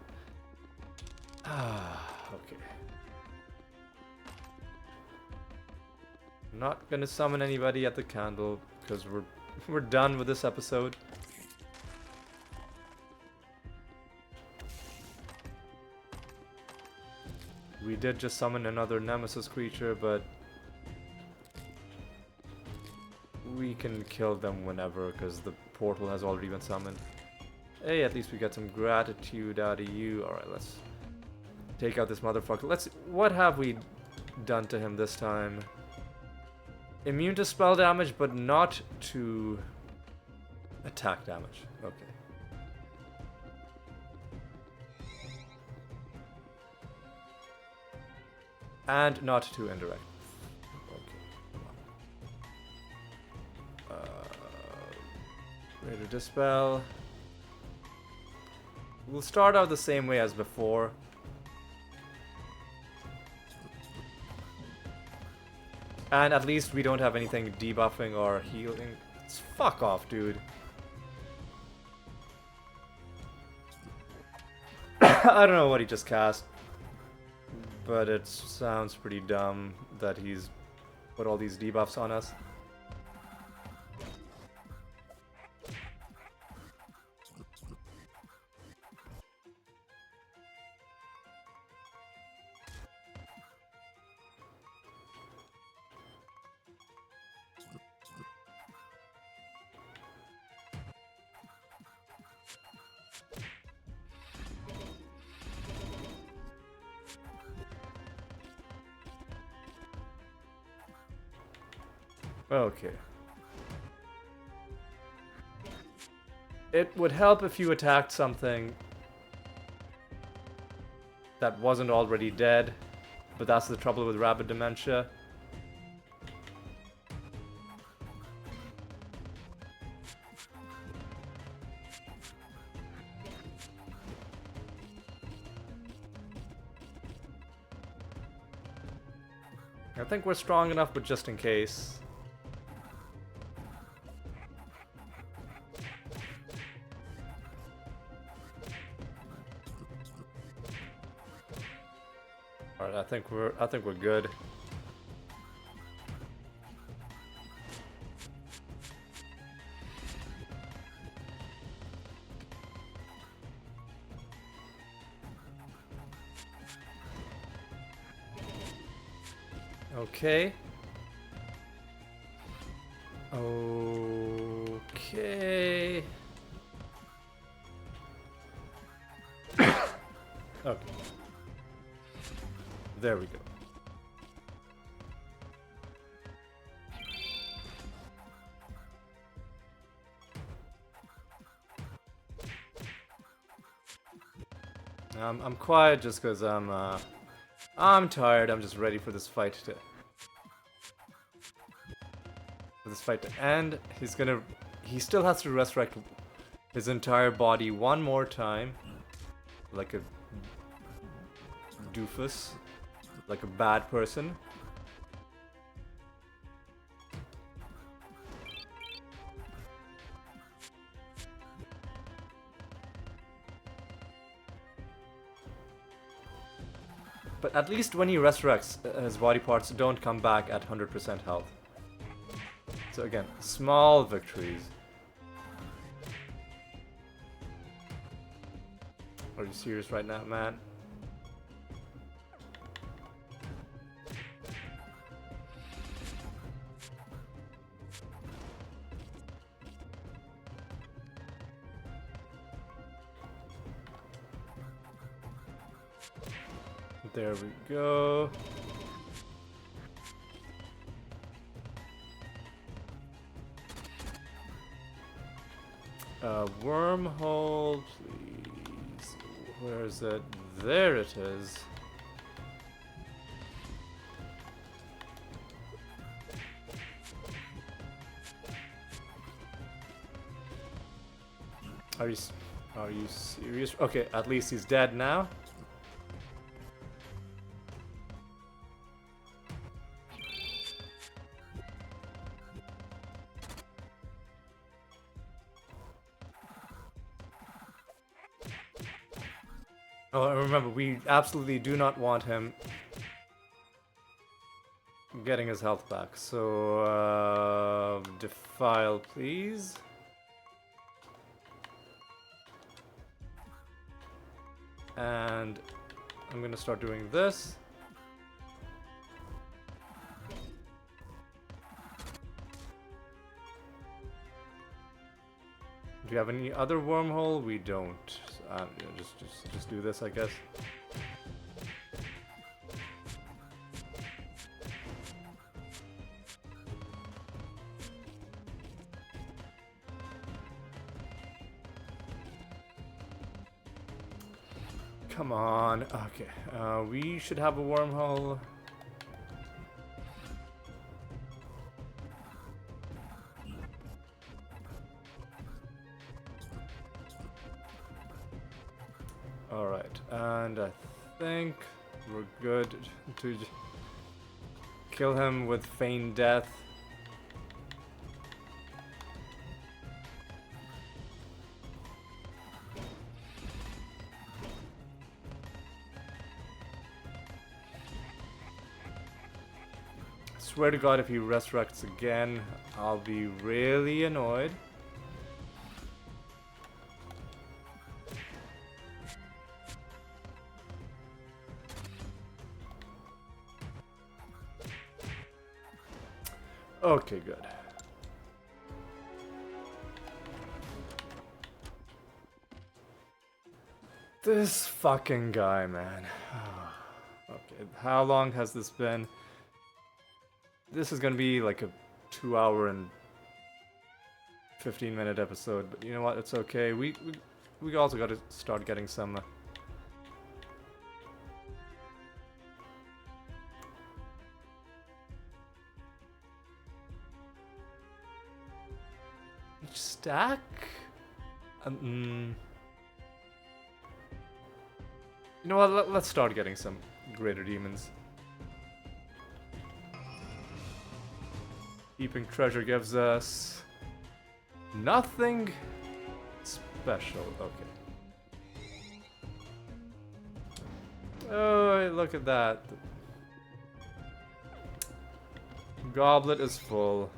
Ah, okay. I'm not gonna summon anybody at the candle because we're done with this episode. We did just summon another nemesis creature, but we can kill them whenever because the portal has already been summoned. Hey, at least we got some gratitude out of you. Alright, let's take out this motherfucker. What have we done to him this time? Immune to spell damage, but not to attack damage. Okay. And not to indirect. Ready to dispel. We'll start out the same way as before. And at least we don't have anything debuffing or healing. Fuck off, dude. I don't know what he just cast. But it sounds pretty dumb that he's put all these debuffs on us. Okay. It would help if you attacked something that wasn't already dead, but that's the trouble with rapid dementia. I think we're strong enough, but just in case. Alright, I think we're good. Okay. Okay. Okay. There we go. I'm quiet just because I'm tired. I'm just ready for this fight to end. He still has to resurrect his entire body one more time, like a doofus, like a bad person. But at least when he resurrects, his body parts don't come back at 100% health. So again, small victories. Are you serious right now, man? There we go. Wormhole, please. Where is it? There it is. Are you serious? Okay, at least he's dead now. Oh, remember, we absolutely do not want him getting his health back. So, defile, please. And I'm gonna start doing this. Do you have any other wormhole? We don't. Yeah, just do this, I guess. Come on. Okay. We should have a wormhole. Alright, and I think we're good to kill him with feigned death. Swear to God, if he resurrects again, I'll be really annoyed. Okay, good. This fucking guy, man. Okay, how long has this been? This is gonna be like a 2-hour and 15-minute episode, but you know what? It's okay. We also got to start getting some. Each stack. You know what? Let's start getting some greater demons. Heaping treasure gives us nothing special. Okay. Oh, look at that. Goblet is full.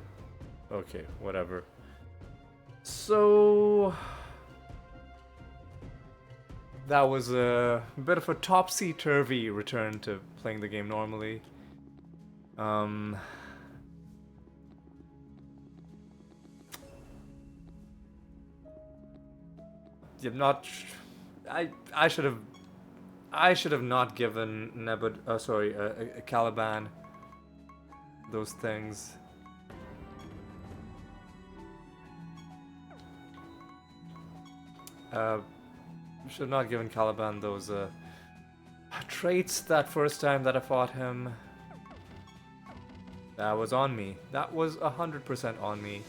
Okay, whatever. So that was a bit of a topsy-turvy return to playing the game normally. I should have not given Caliban those things. Should have not given Caliban those traits that first time that I fought him. That was on me. That was 100% on me.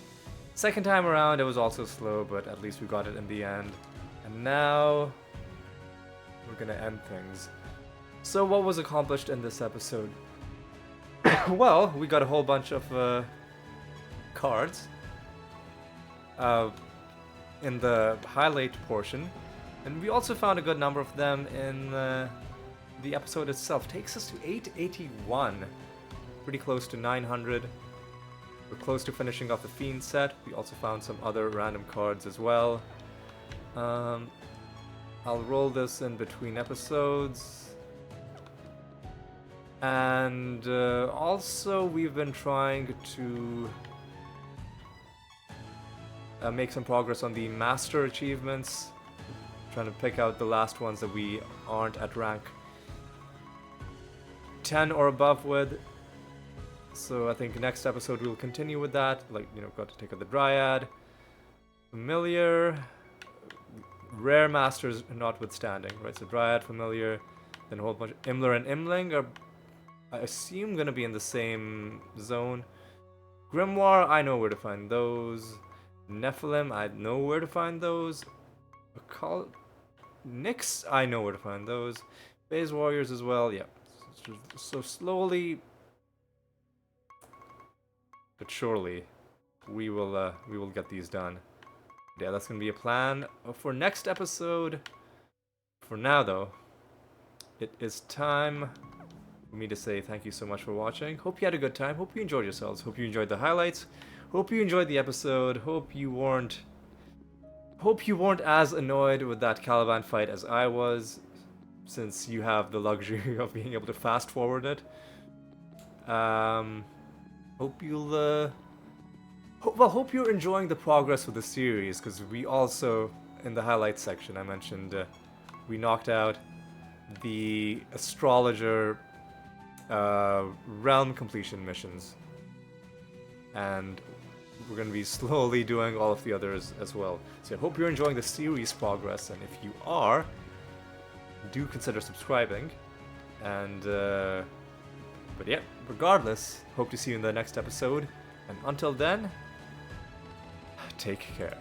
Second time around, it was also slow, but at least we got it in the end. And now, we're gonna end things. So what was accomplished in this episode? Well, we got a whole bunch of cards in the highlight portion. And we also found a good number of them in the episode itself. Takes us to 881. Pretty close to 900. We're close to finishing off the Fiend set. We also found some other random cards as well. I'll roll this in between episodes. And also we've been trying to make some progress on the Master achievements. Trying to pick out the last ones that we aren't at rank 10 or above with. So I think next episode we'll continue with that. Like, you know, got to take out the Dryad. Familiar. Rare Masters notwithstanding, right? So Dryad, Familiar, then a whole bunch of Imler and Imling are, I assume, gonna be in the same zone. Grimoire, I know where to find those. Nephilim, I know where to find those. Nyx, I know where to find those. Phase Warriors as well, yeah. So slowly but surely we will get these done. Yeah, that's gonna be a plan for next episode. For now though, it is time for me to say thank you so much for watching. Hope you had a good time, hope you enjoyed yourselves, hope you enjoyed the highlights, hope you enjoyed the episode, hope you weren't as annoyed with that Caliban fight as I was, since you have the luxury of being able to fast forward it. Hope you'll hope you're enjoying the progress of the series, because we also, in the highlights section, I mentioned we knocked out the astrologer realm completion missions, and we're going to be slowly doing all of the others as well. So I hope you're enjoying the series progress, and if you are, do consider subscribing. And but yeah, regardless, hope to see you in the next episode, and until then, take care.